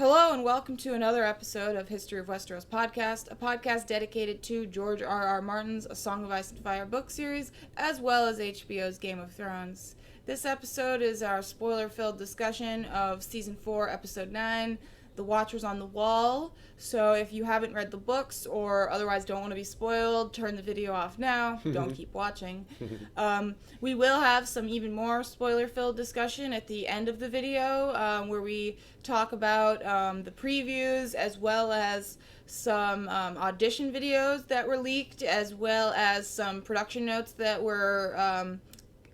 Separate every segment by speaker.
Speaker 1: Hello and welcome to another episode of History of Westeros podcast, a podcast dedicated to George R. R. Martin's A Song of Ice and Fire book series, as well as HBO's Game of Thrones. This episode is our spoiler-filled discussion of Season 4, Episode 9, The Watchers on the Wall. So if you haven't read the books or otherwise don't want to be spoiled, turn the video off now. Don't keep watching. We will have some even more spoiler-filled discussion at the end of the video where we talk about the previews as well as some audition videos that were leaked, as well as some production notes that were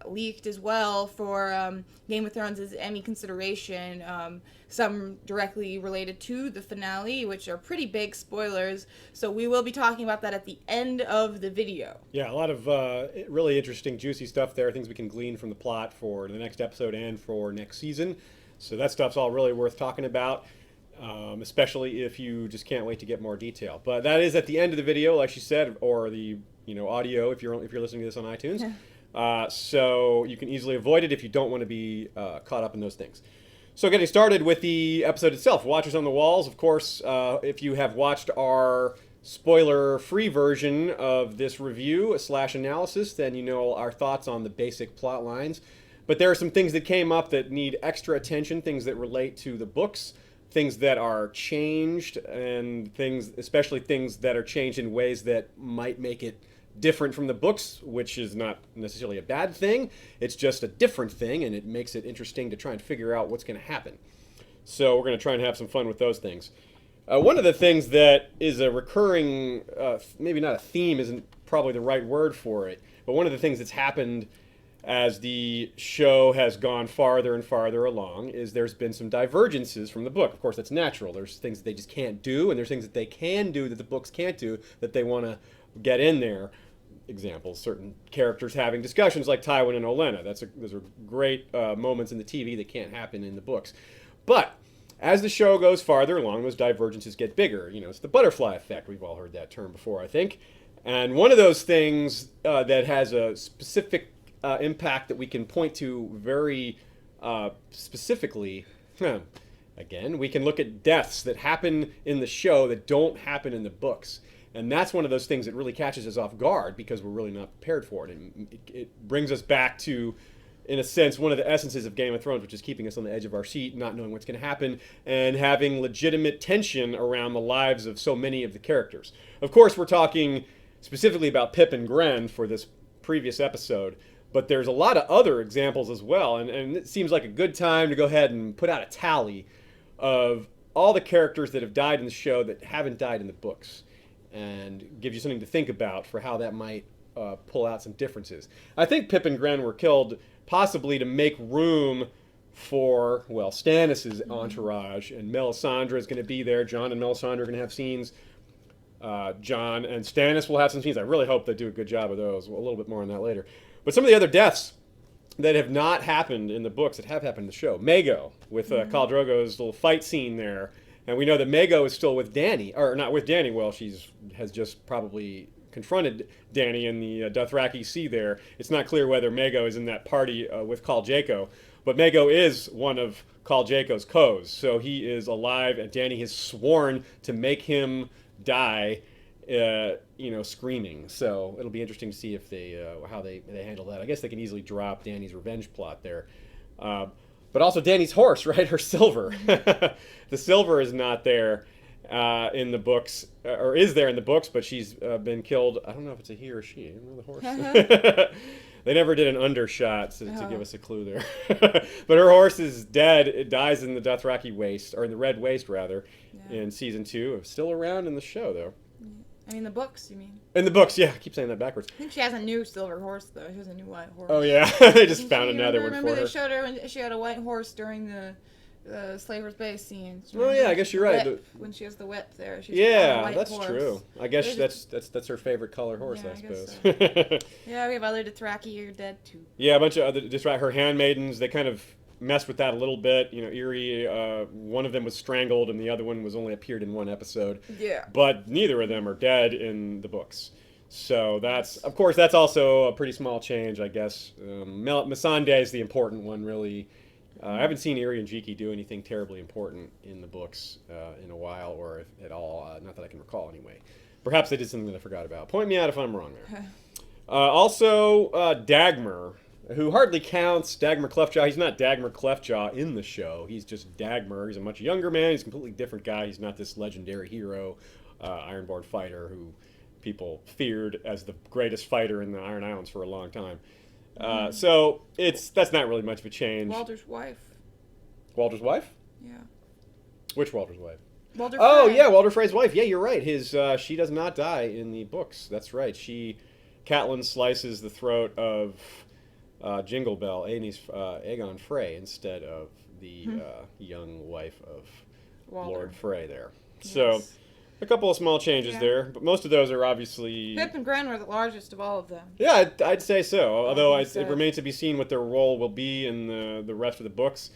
Speaker 1: leaked as well for Game of Thrones' Emmy consideration, some directly related to the finale, which are pretty big spoilers, so we will be talking about that at the end of the video.
Speaker 2: Yeah, a lot of really interesting, juicy stuff there, things we can glean from the plot for the next episode and for next season, so that stuff's all really worth talking about, especially if you just can't wait to get more detail. But that is at the end of the video, like she said, or the audio if you're listening to this on iTunes. So you can easily avoid it if you don't want to be caught up in those things. So getting started with the episode itself, Watchers on the Walls. Of course, if you have watched our spoiler-free version of this review / analysis, then you know our thoughts on the basic plot lines. But there are some things that came up that need extra attention, things that relate to the books, things that are changed, and especially things that are changed in ways that might make it different from the books, which is not necessarily a bad thing. It's just a different thing, and it makes it interesting to try and figure out what's going to happen. So we're going to try and have some fun with those things. One of the things that is a recurring, maybe not a theme isn't probably the right word for it, but one of the things that's happened as the show has gone farther and farther along is there's been some divergences from the book. Of course, that's natural. There's things that they just can't do, and there's things that they can do that the books can't do that they want to get in there. Examples, certain characters having discussions like Tywin and Olenna. Those are great moments in the TV that can't happen in the books. But as the show goes farther along, those divergences get bigger. It's the butterfly effect. We've all heard that term before, I think. And one of those things that has a specific impact that we can point to very specifically, again, we can look at deaths that happen in the show that don't happen in the books. And that's one of those things that really catches us off guard because we're really not prepared for it. And it brings us back to, in a sense, one of the essences of Game of Thrones, which is keeping us on the edge of our seat, not knowing what's going to happen, and having legitimate tension around the lives of so many of the characters. Of course, we're talking specifically about Pip and Gren for this previous episode, but there's a lot of other examples as well. And it seems like a good time to go ahead and put out a tally of all the characters that have died in the show that haven't died in the books, and give you something to think about for how that might pull out some differences. I think Pip and Gren were killed possibly to make room for, Stannis' entourage, and Melisandre is going to be there. Jon and Melisandre are going to have scenes. Jon and Stannis will have some scenes. I really hope they do a good job of those. A little bit more on that later. But some of the other deaths that have not happened in the books that have happened in the show. Maego, with Khal Drogo's little fight scene there. And we know that Maego is still with Dany, or not with Dany. Well, has just probably confronted Dany in the Dothraki Sea there. It's not clear whether Maego is in that party with Khal Drago, but Maego is one of Khal Drago's co's, so he is alive, and Dany has sworn to make him die, screaming. So it'll be interesting to see if how they handle that. I guess they can easily drop Dany's revenge plot there. But also Dany's horse, right? Her silver. The silver is not there in the books, or is there in the books, but she's been killed. I don't know if it's a he or she. I don't know the horse. They never did an undershot to give us a clue there. But her horse is dead. It dies in the Dothraki Waste, or in the Red Waste, rather, in Season 2. Still around in the show, though.
Speaker 1: I mean, the books, you mean?
Speaker 2: In the books, yeah. I keep saying that backwards.
Speaker 1: I think she has a new silver horse, though. She has a new white horse.
Speaker 2: Oh, yeah. They just found another one for her.
Speaker 1: Remember they showed her when she had a white horse during the Slaver's Bay scene.
Speaker 2: Oh, yeah, I guess you're right.
Speaker 1: When she has the whip there. She's
Speaker 2: yeah,
Speaker 1: a white
Speaker 2: that's
Speaker 1: horse.
Speaker 2: True. I guess that's her favorite color horse,
Speaker 1: yeah,
Speaker 2: I suppose.
Speaker 1: So. Yeah, we have other Dothraki who are dead, too.
Speaker 2: Yeah, a bunch of other Dothraki, her handmaidens, they kind of messed with that a little bit. Eerie, one of them was strangled and the other one was only appeared in one episode.
Speaker 1: Yeah.
Speaker 2: But neither of them are dead in the books. So that's also a pretty small change, I guess. Missandei is the important one, really. I haven't seen Iri and Jiki do anything terribly important in the books in a while, or if at all. Not that I can recall, anyway. Perhaps they did something that I forgot about. Point me out if I'm wrong there. Also, Dagmar, who hardly counts. Dagmar Cleftjaw. He's not Dagmar Cleftjaw in the show. He's just Dagmar. He's a much younger man. He's a completely different guy. He's not this legendary hero, Ironborn fighter who people feared as the greatest fighter in the Iron Islands for a long time. So that's not really much of a change.
Speaker 1: Walter's wife.
Speaker 2: Walter's wife?
Speaker 1: Yeah.
Speaker 2: Which Walter's wife?
Speaker 1: Walter
Speaker 2: Oh,
Speaker 1: Frey.
Speaker 2: yeah, Walter Frey's wife. Yeah, you're right. She does not die in the books. That's right. Catelyn slices the throat of Jingle Bell, Aegon Frey, instead of the young wife of
Speaker 1: Walter.
Speaker 2: Lord Frey there.
Speaker 1: Yes.
Speaker 2: So, a couple of small changes there, but most of those are obviously...
Speaker 1: Pip and Gren were the largest of all of them.
Speaker 2: Yeah, I'd say so, although it
Speaker 1: so.
Speaker 2: remains to be seen what their role will be in the rest of the books.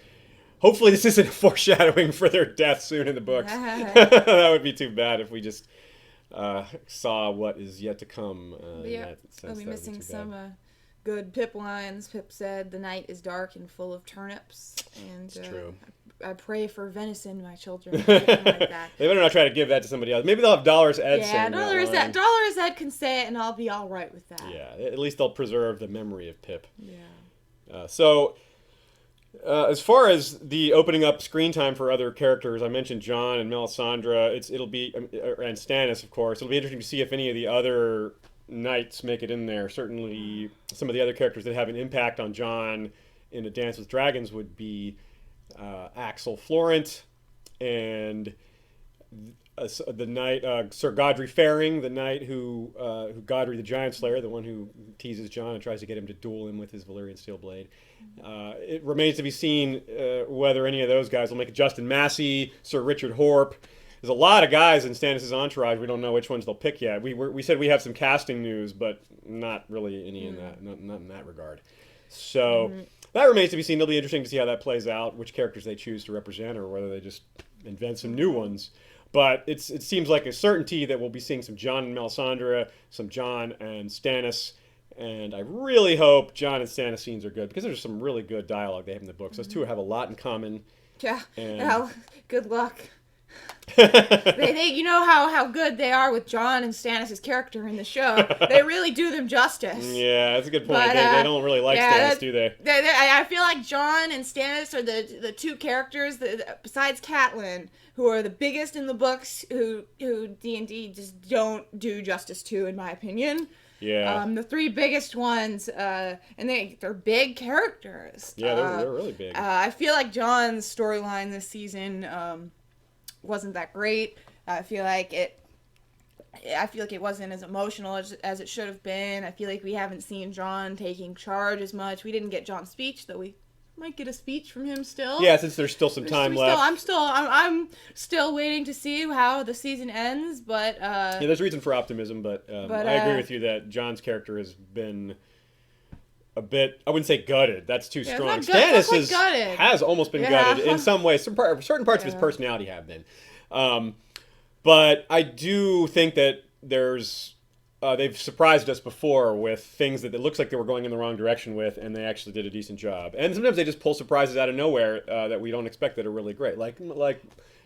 Speaker 2: Hopefully this isn't a foreshadowing for their death soon in the books. That would be too bad if we just saw what is yet to come.
Speaker 1: We'll be missing some good Pip lines. Pip said, "The night is dark and full of turnips." And
Speaker 2: it's true.
Speaker 1: I pray for venison, my children. Something like that.
Speaker 2: They better not try to give that to somebody else. Maybe they'll have Dolores Ed saying that.
Speaker 1: Dolores Ed can say it, and I'll be all right with that.
Speaker 2: Yeah, at least they'll preserve the memory of Pip.
Speaker 1: Yeah.
Speaker 2: As far as the opening up screen time for other characters, I mentioned John and Melisandre. It'll be and Stannis, of course. It'll be interesting to see if any of the other knights make it in there. Certainly, some of the other characters that have an impact on John in A Dance with Dragons would be Axel Florent and the knight Sir Godry Faring, the knight who Godry the Giant Slayer, the one who teases John and tries to get him to duel him with his Valyrian steel blade. It remains to be seen whether any of those guys will make it. Justin Massey, Sir Richard Horpe. There's a lot of guys in Stannis' entourage. We don't know which ones they'll pick yet. We said we have some casting news, but not really any in that, not in that regard. So that remains to be seen. It'll be interesting to see how that plays out, which characters they choose to represent, or whether they just invent some new ones. But it seems like a certainty that we'll be seeing some John and Melisandre, some John and Stannis, and I really hope John and Stannis scenes are good, because there's some really good dialogue they have in the books. Those two have a lot in common.
Speaker 1: Yeah.
Speaker 2: And...
Speaker 1: good luck. You know how good they are with John and Stannis' character in the show. They really do them justice.
Speaker 2: Yeah, that's a good point.
Speaker 1: But,
Speaker 2: they don't really like Stannis, do they?
Speaker 1: I feel like John and Stannis are the two characters besides Catelyn who are the biggest in the books who D&D just don't do justice to, in my opinion.
Speaker 2: Yeah.
Speaker 1: The three biggest ones, and they're big characters.
Speaker 2: Yeah, they're really big.
Speaker 1: I feel like John's storyline this season wasn't that great. I feel like it wasn't as emotional as it should have been. I feel like we haven't seen John taking charge as much. We didn't get John's speech, though we might get a speech from him still.
Speaker 2: Yeah, since there's still some time left.
Speaker 1: I'm still waiting to see how the season ends, but
Speaker 2: yeah, there's reason for optimism, but I agree with you that John's character has been a bit, I wouldn't say gutted, that's too strong. Stannis has almost been gutted in some ways. Certain parts of his personality have been. But I do think that they've surprised us before with things that it looks like they were going in the wrong direction with, and they actually did a decent job. And sometimes they just pull surprises out of nowhere that we don't expect that are really great. Like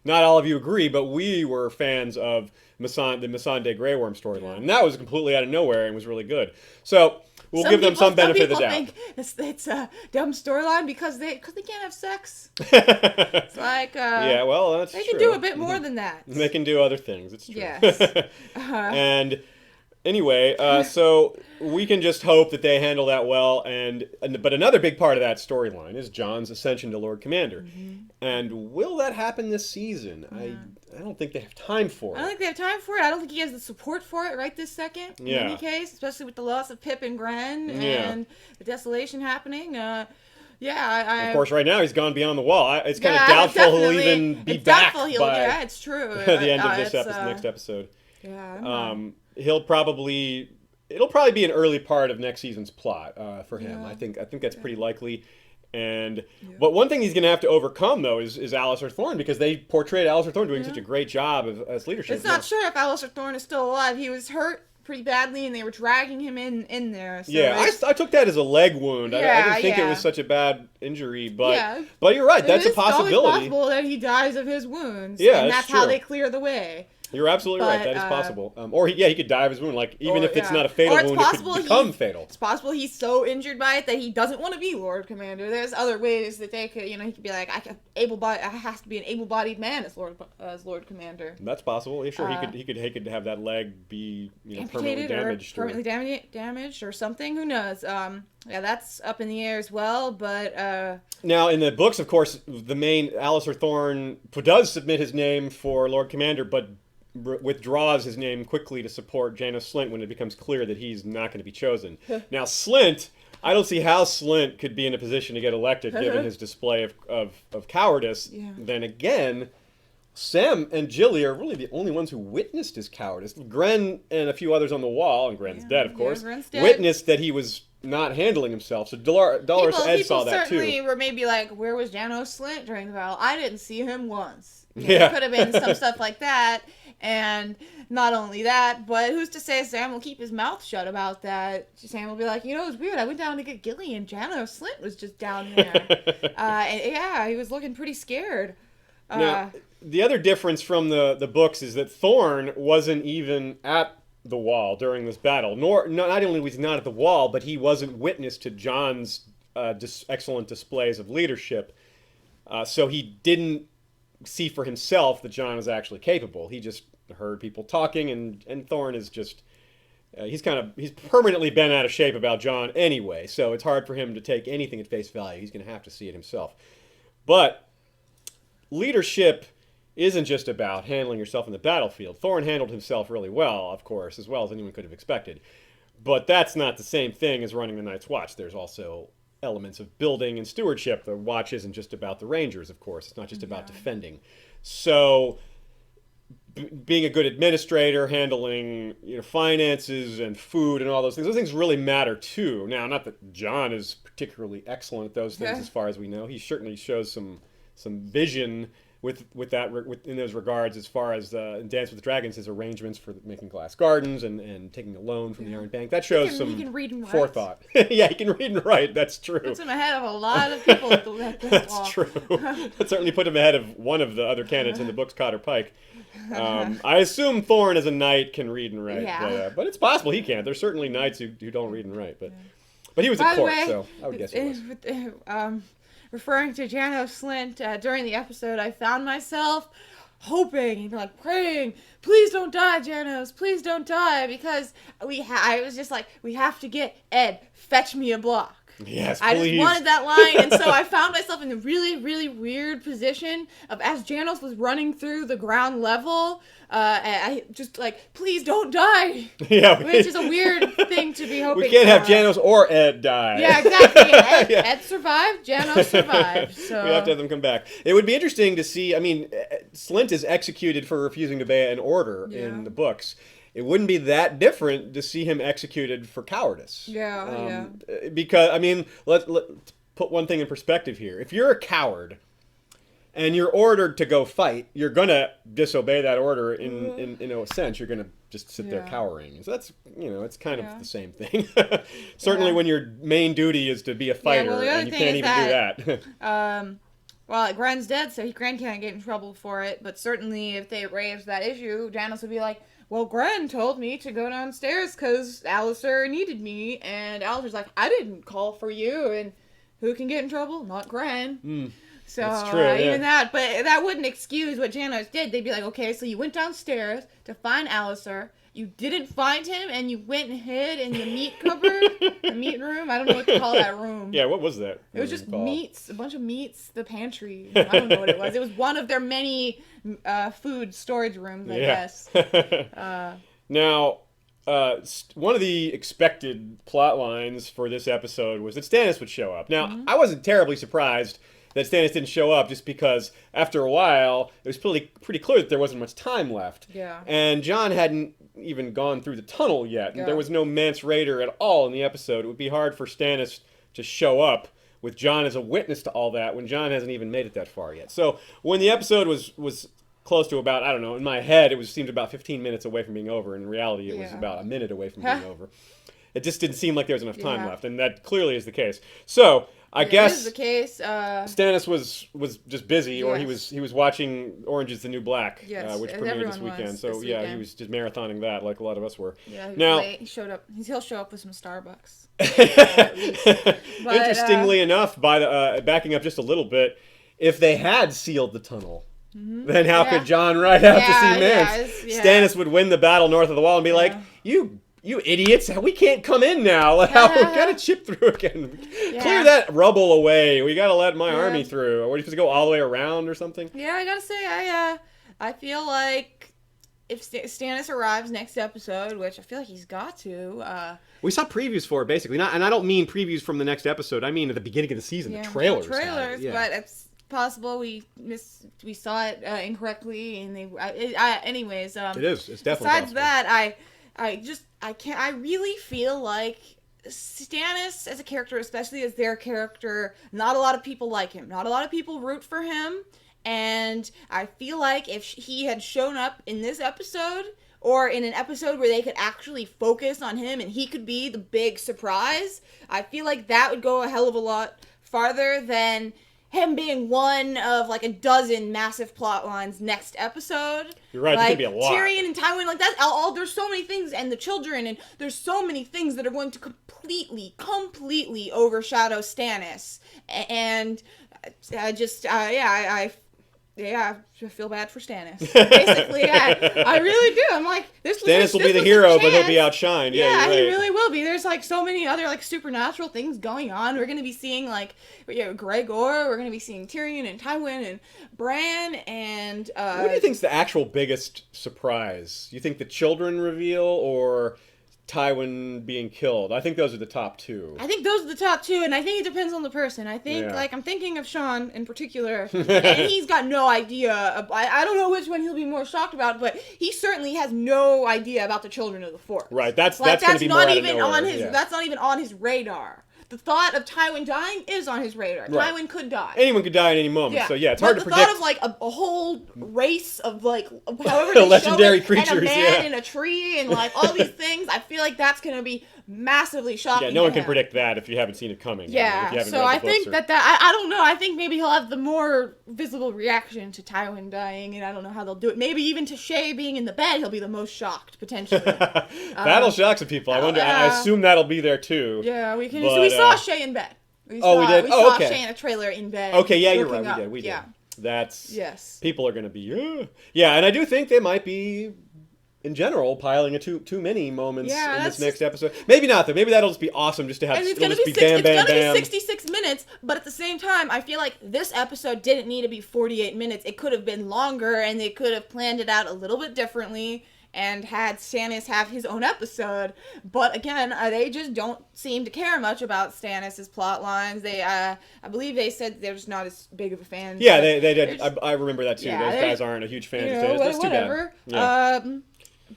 Speaker 2: not all of you agree, but we were fans of the Missandei Grey Worm storyline. And that was completely out of nowhere and was really good. So we'll give them some benefit of the doubt.
Speaker 1: Some people think it's a dumb storyline because they can't have sex. It's like
Speaker 2: yeah, well, that's
Speaker 1: they
Speaker 2: true.
Speaker 1: can do a bit more than that.
Speaker 2: They can do other things. It's true.
Speaker 1: Yes.
Speaker 2: And anyway, so we can just hope that they handle that well. But another big part of that storyline is Jon's ascension to Lord Commander. Mm-hmm. And will that happen this season? Yeah. I don't think they have time for it.
Speaker 1: I don't think they have time for it. I don't think he has the support for it right this second. In any case, especially with the loss of Pip and Gren and the desolation happening. Of
Speaker 2: course, right now he's gone beyond the wall. It's kind of doubtful he'll even be back by
Speaker 1: it's true.
Speaker 2: the end of this next episode.
Speaker 1: Yeah.
Speaker 2: It'll probably be an early part of next season's plot for him. Yeah. I think that's pretty likely. But one thing he's going to have to overcome, though, is Alistair Thorne, because they portrayed Alistair Thorne doing such a great job as leadership.
Speaker 1: It's not sure if Alistair Thorne is still alive. He was hurt pretty badly, and they were dragging him in there. So
Speaker 2: I took that as a leg wound. I didn't think it was such a bad injury, but
Speaker 1: Yeah.
Speaker 2: but you're right. That's a
Speaker 1: It's always
Speaker 2: possibility.
Speaker 1: possible that he dies of his wounds.
Speaker 2: Yeah,
Speaker 1: and
Speaker 2: it's
Speaker 1: that's how
Speaker 2: true.
Speaker 1: they clear the way.
Speaker 2: You're absolutely right.
Speaker 1: But,
Speaker 2: That is possible. Or he could die of his wound. Like even
Speaker 1: Or,
Speaker 2: if it's
Speaker 1: yeah.
Speaker 2: not a fatal
Speaker 1: Or it's
Speaker 2: wound, it
Speaker 1: possible
Speaker 2: could become fatal.
Speaker 1: It's possible he's so injured by it that he doesn't want to be Lord Commander. There's other ways that they could, he could be like, I has to be an able-bodied man as Lord Commander.
Speaker 2: That's possible. Yeah, sure, he could have that leg be permanently damaged,
Speaker 1: damaged or something. Who knows? Yeah, that's up in the air as well. But
Speaker 2: now in the books, of course, the main Alistair Thorne does submit his name for Lord Commander, but withdraws his name quickly to support Janos Slint when it becomes clear that he's not going to be chosen. Now Slint, I don't see how Slint could be in a position to get elected given his display of cowardice. Yeah. Then again, Sam and Jilly are really the only ones who witnessed his cowardice. Gren and a few others on the wall, and Gren's dead, of course, witnessed that he was not handling himself. So Dolores Ed saw that too.
Speaker 1: People certainly were maybe like, where was Janos Slint during the battle? I didn't see him once.
Speaker 2: Yeah.
Speaker 1: It could have been some stuff like that. And not only that, but who's to say Sam will keep his mouth shut about that? Sam will be like, it was weird. I went down to get Gilly and Janos Slint was just down there. And yeah, he was looking pretty scared.
Speaker 2: Now, the other difference from the books is that Thorne wasn't even at the wall during this battle. Not only was he not at the wall, but he wasn't witness to Jon's excellent displays of leadership. So he didn't see for himself that Jon was actually capable. He just heard people talking, and Thorne is just he's permanently bent out of shape about Jon anyway. So it's hard for him to take anything at face value. He's going to have to see it himself. But leadership isn't just about handling yourself in the battlefield. Thorne handled himself really well, of course, as well as anyone could have expected. But that's not the same thing as running the Night's Watch. There's also elements of building and stewardship. The watch isn't just about the Rangers, of course. It's not just about defending. So being a good administrator, handling finances and food and all those things really matter too. Now, not that Jon is particularly excellent at those things as far as we know. He certainly shows some vision in those regards, as far as in Dance with the Dragons, his arrangements for making glass gardens and taking a loan from the Iron Bank. That shows some forethought. Yeah, he can read and write. That's true.
Speaker 1: Puts him ahead of a lot of people at the
Speaker 2: That's true. That certainly put him ahead of one of the other candidates in the books, Cotter Pike. I assume Thorne as a knight can read and write. Yeah. But it's possible he can't. There's certainly knights who don't read and write. But he was at court, so I would guess he was.
Speaker 1: Referring to Janos Slint, during the episode, I found myself hoping, praying, please don't die, Janos, please don't die, because I was just like, we have to get Ed, fetch me a block.
Speaker 2: Yes,
Speaker 1: I
Speaker 2: please.
Speaker 1: just wanted that line, and so I found myself in a really, really weird position of, as Janos was running through the ground level, I just please don't die. Yeah, which is a weird thing to be hoping.
Speaker 2: We can't have Janos or Ed die.
Speaker 1: Yeah, exactly. Ed survived. Janos survived. So
Speaker 2: we have to have them come back. It would be interesting to see. I mean, Slint is executed for refusing to obey an order in the books. It wouldn't be that different to see him executed for cowardice.
Speaker 1: Yeah.
Speaker 2: Because let's put one thing in perspective here. If you're a coward and you're ordered to go fight, you're gonna disobey that order in a sense. You're gonna just sit there cowering. So that's it's kind of the same thing. Certainly when your main duty is to be a fighter and you can't even do that.
Speaker 1: Well, Gren's dead, so Gren can't get in trouble for it. But certainly, if they raised that issue, Janos would be like, well, Gren told me to go downstairs because Alistair needed me. And Alistair's like, I didn't call for you. And who can get in trouble? Not Gren. So,
Speaker 2: that's true,
Speaker 1: even that. But that wouldn't excuse what Janos did. They'd be like, okay, so you went downstairs to find Alistair. You didn't find him, and you went and hid in the meat cupboard, the meat room. I don't know what to call that room.
Speaker 2: Yeah, what was that?
Speaker 1: It was just meats, a bunch of meats, the pantry. I don't know what it was. It was one of their many food storage rooms, I guess.
Speaker 2: Now, one of the expected plot lines for this episode was that Stannis would show up. Now, I wasn't terribly surprised that Stannis didn't show up, just because after a while it was pretty clear that there wasn't much time left.
Speaker 1: Yeah.
Speaker 2: And Jon hadn't even gone through the tunnel yet. Yeah. There was no Mance Raider at all in the episode. It would be hard for Stannis to show up with Jon as a witness to all that when Jon hasn't even made it that far yet. So when the episode was close to about, I don't know, in my head it seemed about 15 minutes away from being over. In reality it was about a minute away from being over. It just didn't seem like there was enough time left, and that clearly is the case. So I
Speaker 1: If
Speaker 2: guess
Speaker 1: this is the case.
Speaker 2: Stannis was just busy, or
Speaker 1: Yes.
Speaker 2: he was watching Orange Is the New Black,
Speaker 1: Yes,
Speaker 2: which
Speaker 1: as
Speaker 2: premiered
Speaker 1: everyone
Speaker 2: this weekend.
Speaker 1: was
Speaker 2: So
Speaker 1: this
Speaker 2: yeah, he
Speaker 1: weekend.
Speaker 2: was just marathoning that, like a lot of us were.
Speaker 1: Yeah, he was
Speaker 2: Now,
Speaker 1: late. He showed up. He'll show up with some Starbucks. At least. But,
Speaker 2: interestingly enough, by the backing up just a little bit, if they had sealed the tunnel, then how could Jon ride out to see Mance? Stannis would win the battle north of the wall and be like, You idiots! We can't come in now. We gotta chip through again. Clear that rubble away. We gotta let my army through. Or are you supposed to go all the way around or something?
Speaker 1: Yeah, I gotta say, I feel like if Stannis arrives next episode, which I feel like he's got to.
Speaker 2: We saw previews for it, basically. And I don't mean previews from the next episode. I mean at the beginning of the season, the trailers.
Speaker 1: But it's possible we saw it incorrectly, and anyways.
Speaker 2: It is. It's definitely
Speaker 1: besides
Speaker 2: possible.
Speaker 1: that, I really feel like Stannis as a character, especially as their character, not a lot of people like him. Not a lot of people root for him. And I feel like if he had shown up in this episode, or in an episode where they could actually focus on him and he could be the big surprise, I feel like that would go a hell of a lot farther than him being one of like a dozen massive plot lines next episode.
Speaker 2: You're right,
Speaker 1: like,
Speaker 2: there's gonna be a lot.
Speaker 1: Tyrion and Tywin, like that's all. There's so many things, and the children, and there's so many things that are going to completely overshadow Stannis. And I feel bad for Stannis. Basically, I really do. I'm like,
Speaker 2: Stannis will be the hero, but he'll be outshined. Yeah, you're right.
Speaker 1: He really will be. There's like so many other like supernatural things going on. We're gonna be seeing like Gregor. We're gonna be seeing Tyrion and Tywin and Bran and.
Speaker 2: What do you think's the actual biggest surprise? You think the children reveal or Tywin being killed? I think those are the top two.
Speaker 1: I think those are the top two, and I think it depends on the person. I think, I'm thinking of Sean in particular, and he's got no idea. I don't know which one he'll be more shocked about, but he certainly has no idea about the Children of the Forest.
Speaker 2: Right, that's going to be more out of nowhere.
Speaker 1: That's not even on his radar. The thought of Tywin dying is on his radar. Right. Tywin could die.
Speaker 2: Anyone could die at any moment. Yeah. So yeah, it's hard to predict.
Speaker 1: The thought of like a whole race of like however they
Speaker 2: legendary
Speaker 1: show it,
Speaker 2: creatures,
Speaker 1: and a man in a tree and like all these things, I feel like that's gonna be massively shocking.
Speaker 2: Yeah, no one can predict that if you haven't seen it coming.
Speaker 1: Yeah, I think that I don't know. I think maybe he'll have the more visible reaction to Tywin dying, and I don't know how they'll do it. Maybe even to Shay being in the bed, he'll be the most shocked potentially.
Speaker 2: That'll shock some people. I wonder. I assume that'll be there too.
Speaker 1: Yeah, we can. So we saw Shay in bed.
Speaker 2: We did?
Speaker 1: We saw Shay in a trailer in bed.
Speaker 2: Okay, yeah, you're right. We did. That's people are going to be yeah, and I do think they might be in general piling too many moments in this next episode. Maybe not though. Maybe that'll just be awesome just to have.
Speaker 1: And it's going to be 66 minutes, but at the same time, I feel like this episode didn't need to be 48 minutes. It could have been longer, and they could have planned it out a little bit differently and had Stannis have his own episode. But again, they just don't seem to care much about Stannis' plot lines. They, I believe they said they're just not as big of a fan.
Speaker 2: Yeah, they did. I remember that too. Those guys aren't a huge fan of Stannis. That's
Speaker 1: whatever.
Speaker 2: Too bad.
Speaker 1: Yeah.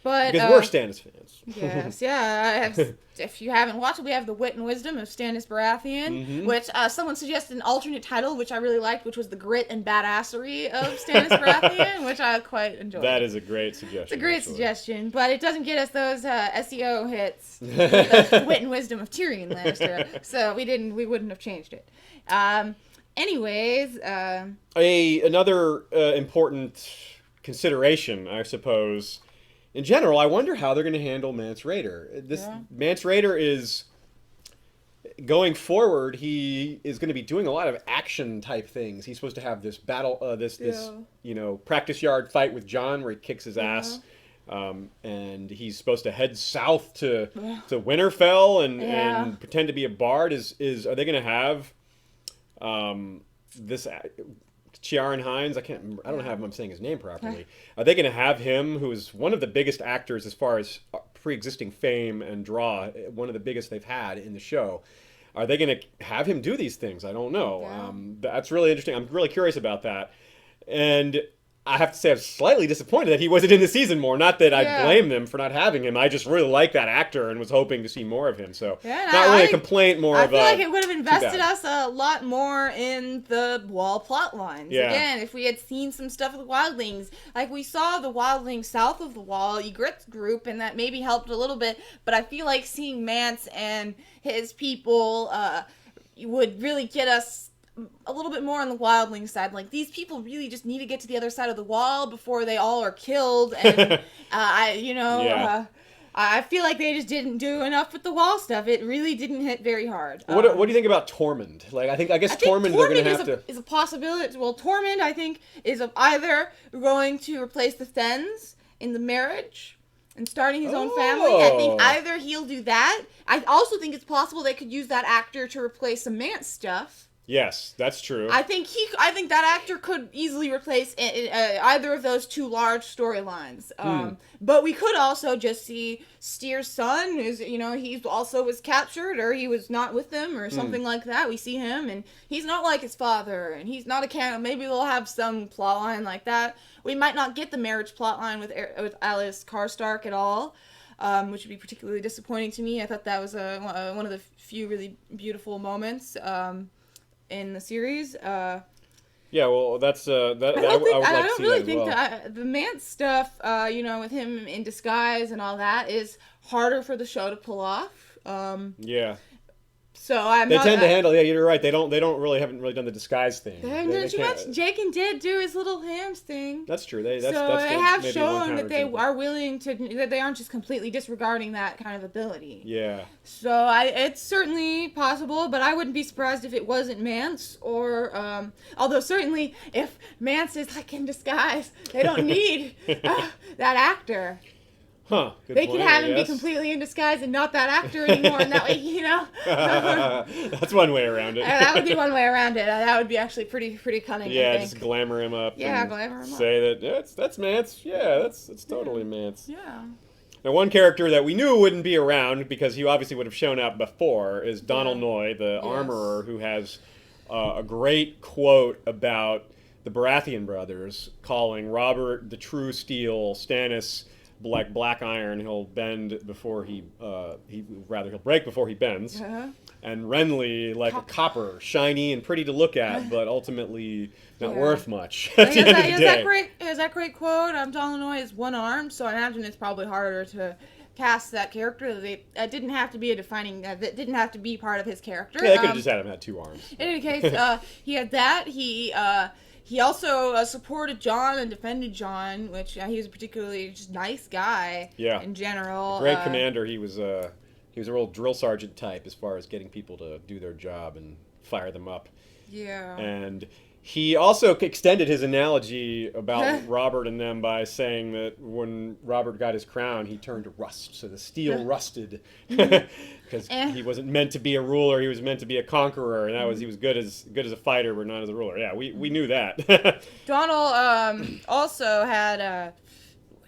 Speaker 1: But
Speaker 2: because we're Stannis fans.
Speaker 1: Yes, yeah. If you haven't watched it, we have The Wit and Wisdom of Stannis Baratheon, which someone suggested an alternate title, which I really liked, which was The Grit and Badassery of Stannis Baratheon, which I quite enjoyed.
Speaker 2: That is a great suggestion.
Speaker 1: It's a great suggestion, but it doesn't get us those SEO hits. The Wit and Wisdom of Tyrion Lannister, so we wouldn't have changed it. Anyways,
Speaker 2: another important consideration, I suppose. In general, I wonder how they're going to handle Mance Rayder. Mance Rayder is going forward. He is going to be doing a lot of action type things. He's supposed to have this battle, this practice yard fight with Jon where he kicks his ass, and he's supposed to head south to Winterfell and pretend to be a bard. Are they going to have this? Ciaran Hinds, I don't know how I'm saying his name properly. Are they going to have him, who is one of the biggest actors as far as pre-existing fame and draw, one of the biggest they've had in the show? Are they going to have him do these things? I don't know. Yeah. That's really interesting. I'm really curious about that. And I have to say I'm slightly disappointed that he wasn't in the season more. Not that I blame them for not having him. I just really like that actor and was hoping to see more of him. So not really a complaint, I
Speaker 1: feel like it would have invested us a lot more in the Wall plot lines. Yeah. Again, if we had seen some stuff with the Wildlings, like we saw the Wildlings south of the Wall, Ygritte's group, and that maybe helped a little bit. But I feel like seeing Mance and his people would really get us a little bit more on the wildling side. Like, these people really just need to get to the other side of the wall before they all are killed. And I feel like they just didn't do enough with the wall stuff. It really didn't hit very hard.
Speaker 2: What do you think about Tormund? Like, I guess Tormund, they're going to have to...
Speaker 1: is a possibility. Well, Tormund, I think, is either going to replace the Thens in the marriage and starting his own family. I think either he'll do that. I also think it's possible they could use that actor to replace some Mance stuff.
Speaker 2: Yes, that's true.
Speaker 1: I think that actor could easily replace either of those two large storylines. But we could also just see Styr's son, he also was captured, or he was not with them, or something like that. We see him, and he's not like his father, and he's not a canon. Maybe they'll have some plot line like that. We might not get the marriage plot line with Alice Karstark at all. Which would be particularly disappointing to me. I thought that was one of the few really beautiful moments in the series.
Speaker 2: Yeah, well, that's that.
Speaker 1: I don't really think that the Mance stuff, with him in disguise and all that, is harder for the show to pull off.
Speaker 2: Yeah.
Speaker 1: So
Speaker 2: they tend to handle. Yeah, you're right. They haven't really done the disguise thing.
Speaker 1: Jake and did do his little hands thing.
Speaker 2: That's true. They
Speaker 1: have shown that they are willing to, that they aren't just completely disregarding that kind of ability.
Speaker 2: Yeah.
Speaker 1: So it's certainly possible, but I wouldn't be surprised if it wasn't Mance, or although certainly if Mance is like in disguise, they don't need that actor.
Speaker 2: Huh.
Speaker 1: They could have him be completely in disguise and not that actor anymore, and that way,
Speaker 2: That's one way around it.
Speaker 1: That would be one way around it. That would be actually pretty cunning.
Speaker 2: Yeah,
Speaker 1: I think.
Speaker 2: just glamour him up.
Speaker 1: Yeah, glamour him up.
Speaker 2: Say that that's Mance. Yeah, that's totally Mance.
Speaker 1: Yeah.
Speaker 2: Now, one character that we knew wouldn't be around because he obviously would have shown up before is Donal Noy, the armorer, who has a great quote about the Baratheon brothers calling Robert the true steel, Stannis like black iron. He'll bend before he'll break before he bends. And Renly like a copper, shiny and pretty to look at, but ultimately not worth much at the end of the day.
Speaker 1: That great quote. Donal Noy is one-armed, so I imagine it's probably harder to cast that character. That didn't have to be that didn't have to be part of his character.
Speaker 2: Yeah, they could have just had him have two arms.
Speaker 1: In any case, he had that. He also supported Jon and defended Jon, which he was a particularly just nice guy.
Speaker 2: Yeah.
Speaker 1: In general,
Speaker 2: great commander. He was a real drill sergeant type as far as getting people to do their job and fire them up.
Speaker 1: Yeah.
Speaker 2: And he also extended his analogy about Robert and them by saying that when Robert got his crown, he turned to rust. So the steel rusted because he wasn't meant to be a ruler. He was meant to be a conqueror, and he was good as a fighter, but not as a ruler. Yeah, we knew that.
Speaker 1: Donal also had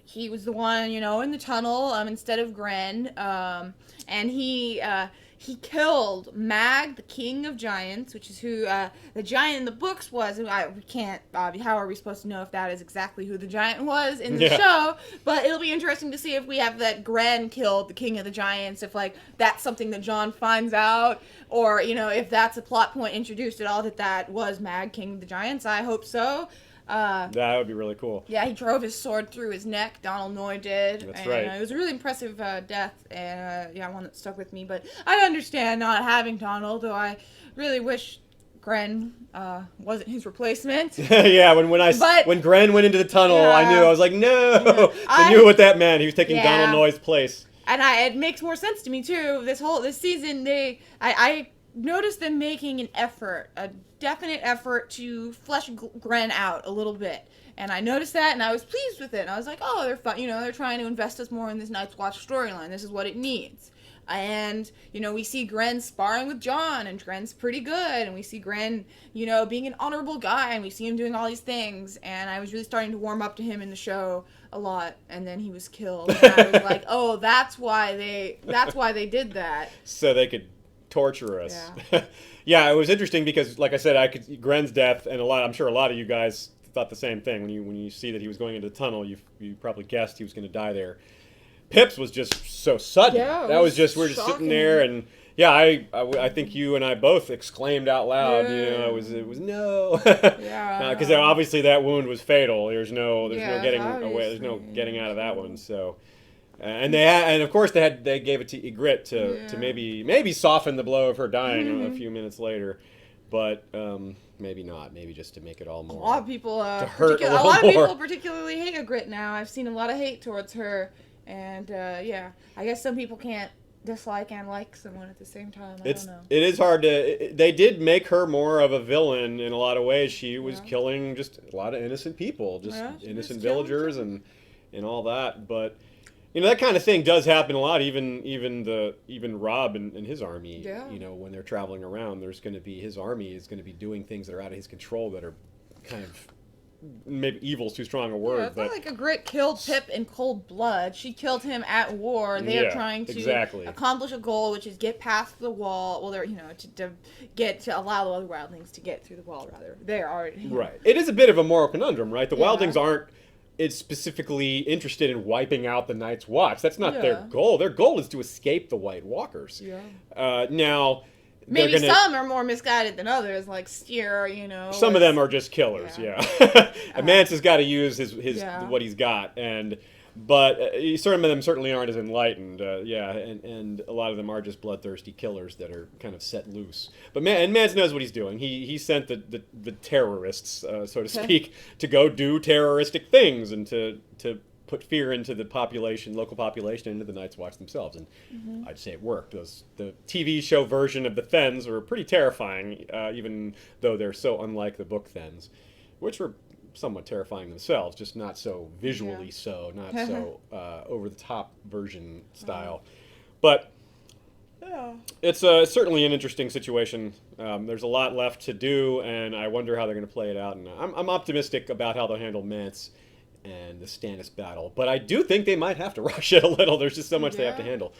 Speaker 1: he was the one in the tunnel instead of Gren, and he killed Mag, the king of giants, which is who the giant in the books was. We can't, how are we supposed to know if that is exactly who the giant was in the show? But it'll be interesting to see if we have that Gren killed the king of the giants, if that's something that Jon finds out, or if that's a plot point introduced at all that was Mag, king of the giants. I hope so.
Speaker 2: That would be really cool.
Speaker 1: Yeah, he drove his sword through his neck. Donal Noy did.
Speaker 2: That's right.
Speaker 1: It was a really impressive death, and one that stuck with me. But I understand not having Donal, though I really wish Gren wasn't his replacement.
Speaker 2: Yeah, when Gren went into the tunnel, I knew. I was like, no. Yeah. I knew what that meant. He was taking Donal Noy's place.
Speaker 1: And it makes more sense to me too. This season, I noticed them making an effort, a definite effort to flesh Gren out a little bit. And I noticed that, and I was pleased with it. And I was like, oh, they're fun. They're trying to invest us more in this Night's Watch storyline. This is what it needs. And, we see Gren sparring with Jon, and Gren's pretty good. And we see Gren, being an honorable guy, and we see him doing all these things. And I was really starting to warm up to him in the show a lot. And then he was killed. And I was like, oh, that's why they did that.
Speaker 2: So they could torture us. Yeah, it was interesting because, like I said, Gren's death, and I'm sure a lot of you guys thought the same thing. When you see that he was going into the tunnel, you probably guessed he was going to die there. Pip's was just so sudden.
Speaker 1: Yeah,
Speaker 2: that was just, we're just sitting there, and I think you and I both exclaimed out loud.
Speaker 1: Yeah.
Speaker 2: It was no.
Speaker 1: Yeah.
Speaker 2: Because obviously that wound was fatal. There's no getting away. There's no getting out of that one. So. And of course they gave it to Ygritte to maybe soften the blow of her dying a few minutes later, but maybe not. Maybe just to make it all more.
Speaker 1: A lot of people,
Speaker 2: hurt
Speaker 1: a lot of people particularly hate Ygritte now. I've seen a lot of hate towards her, and I guess some people can't dislike and like someone at the same time. I don't know.
Speaker 2: It is hard to. They did make her more of a villain in a lot of ways. She was killing just a lot of innocent people, just innocent villagers and all that. But that kind of thing does happen a lot. Even Robb and his army.
Speaker 1: Yeah.
Speaker 2: When they're traveling around, his army is going to be doing things that are out of his control that are kind of. Maybe evil's too strong a word.
Speaker 1: It's not like Ygritte killed Pip in cold blood. She killed him at war, and they are trying to accomplish a goal, which is get past the wall. Well, they're to allow the other wildlings to get through the wall. Rather, they are already
Speaker 2: right. It is a bit of a moral conundrum, right? The wildlings aren't specifically interested in wiping out the Night's Watch. That's not their goal. Their goal is to escape the White Walkers.
Speaker 1: Yeah.
Speaker 2: Now.
Speaker 1: Maybe some are more misguided than others, like Steer,
Speaker 2: Some of them are just killers, and Mance has got to use his what he's got, but some of them certainly aren't as enlightened, and a lot of them are just bloodthirsty killers that are kind of set loose. But Mance knows what he's doing. He sent the terrorists, so to speak, to go do terroristic things and to put fear into the local population, into the Night's Watch themselves, and I'd say it worked. The TV show version of the Thenns were pretty terrifying, even though they're so unlike the book Thenns, which were somewhat terrifying themselves, just not so visually not so over-the-top version style. But it's certainly an interesting situation. There's a lot left to do, and I wonder how they're going to play it out, and I'm optimistic about how they'll handle Mance and the Stannis battle, but I do think they might have to rush it a little. There's just so much they have to handle.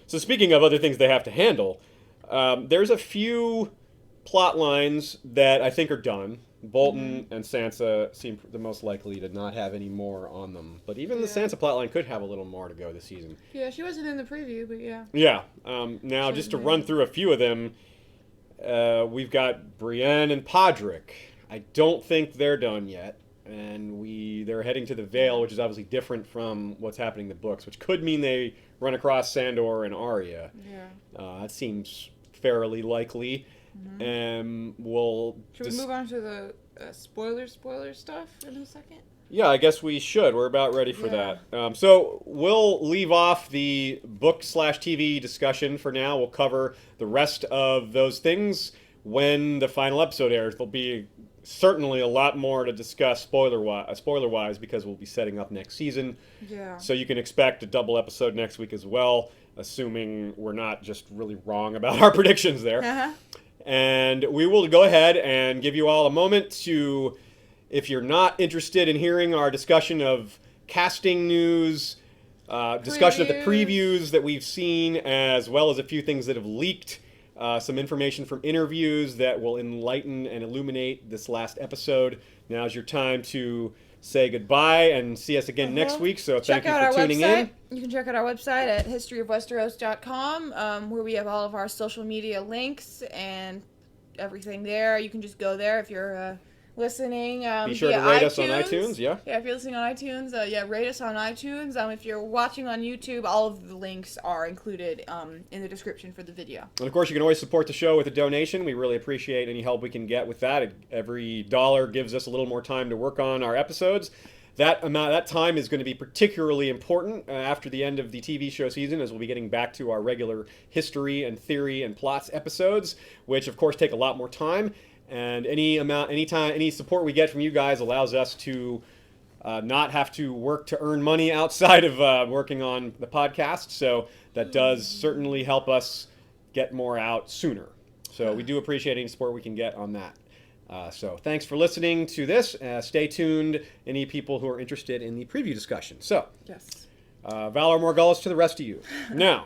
Speaker 2: So speaking of other things they have to handle, there's a few plot lines that I think are done. Bolton and Sansa seem the most likely to not have any more on them, but even the Sansa plotline could have a little more to go this season.
Speaker 1: Yeah, she wasn't in the preview, but
Speaker 2: now just to run through a few of them, we've got Brienne and Podrick. I don't think they're done yet. And they're heading to the Vale, which is obviously different from what's happening in the books, which could mean they run across Sandor and Arya. Yeah. That seems fairly likely. And
Speaker 1: Should we move on to the spoiler stuff in a second?
Speaker 2: Yeah, I guess we should. We're about ready for that. So we'll leave off the book/TV discussion for now. We'll cover the rest of those things when the final episode airs. There'll be certainly a lot more to discuss spoiler-wise because we'll be setting up next season. Yeah. So you can expect a double episode next week as well, assuming we're not just really wrong about our predictions there. And we will go ahead and give you all a moment to, if you're not interested in hearing our discussion of casting news, discussion of the previews that we've seen, as well as a few things that have leaked, some information from interviews that will enlighten and illuminate this last episode. Now's your time to say goodbye and see us again next week. So thank you for tuning in.
Speaker 1: You can check out our website at historyofwesteros.com, where we have all of our social media links and everything there. You can just go there if you're listening.
Speaker 2: Be sure to rate us on iTunes. Yeah,
Speaker 1: if you're listening on iTunes, rate us on iTunes. If you're watching on YouTube, all of the links are included in the description for the video.
Speaker 2: And of course, you can always support the show with a donation. We really appreciate any help we can get with that. Every dollar gives us a little more time to work on our episodes. That time is going to be particularly important after the end of the TV show season, as we'll be getting back to our regular history and theory and plots episodes, which of course take a lot more time. And any support we get from you guys allows us to not have to work to earn money outside of working on the podcast. So that does certainly help us get more out sooner. So we do appreciate any support we can get on that. So thanks for listening to this. Stay tuned, any people who are interested in the preview discussion. So, Valor Morgullis to the rest of you. Now,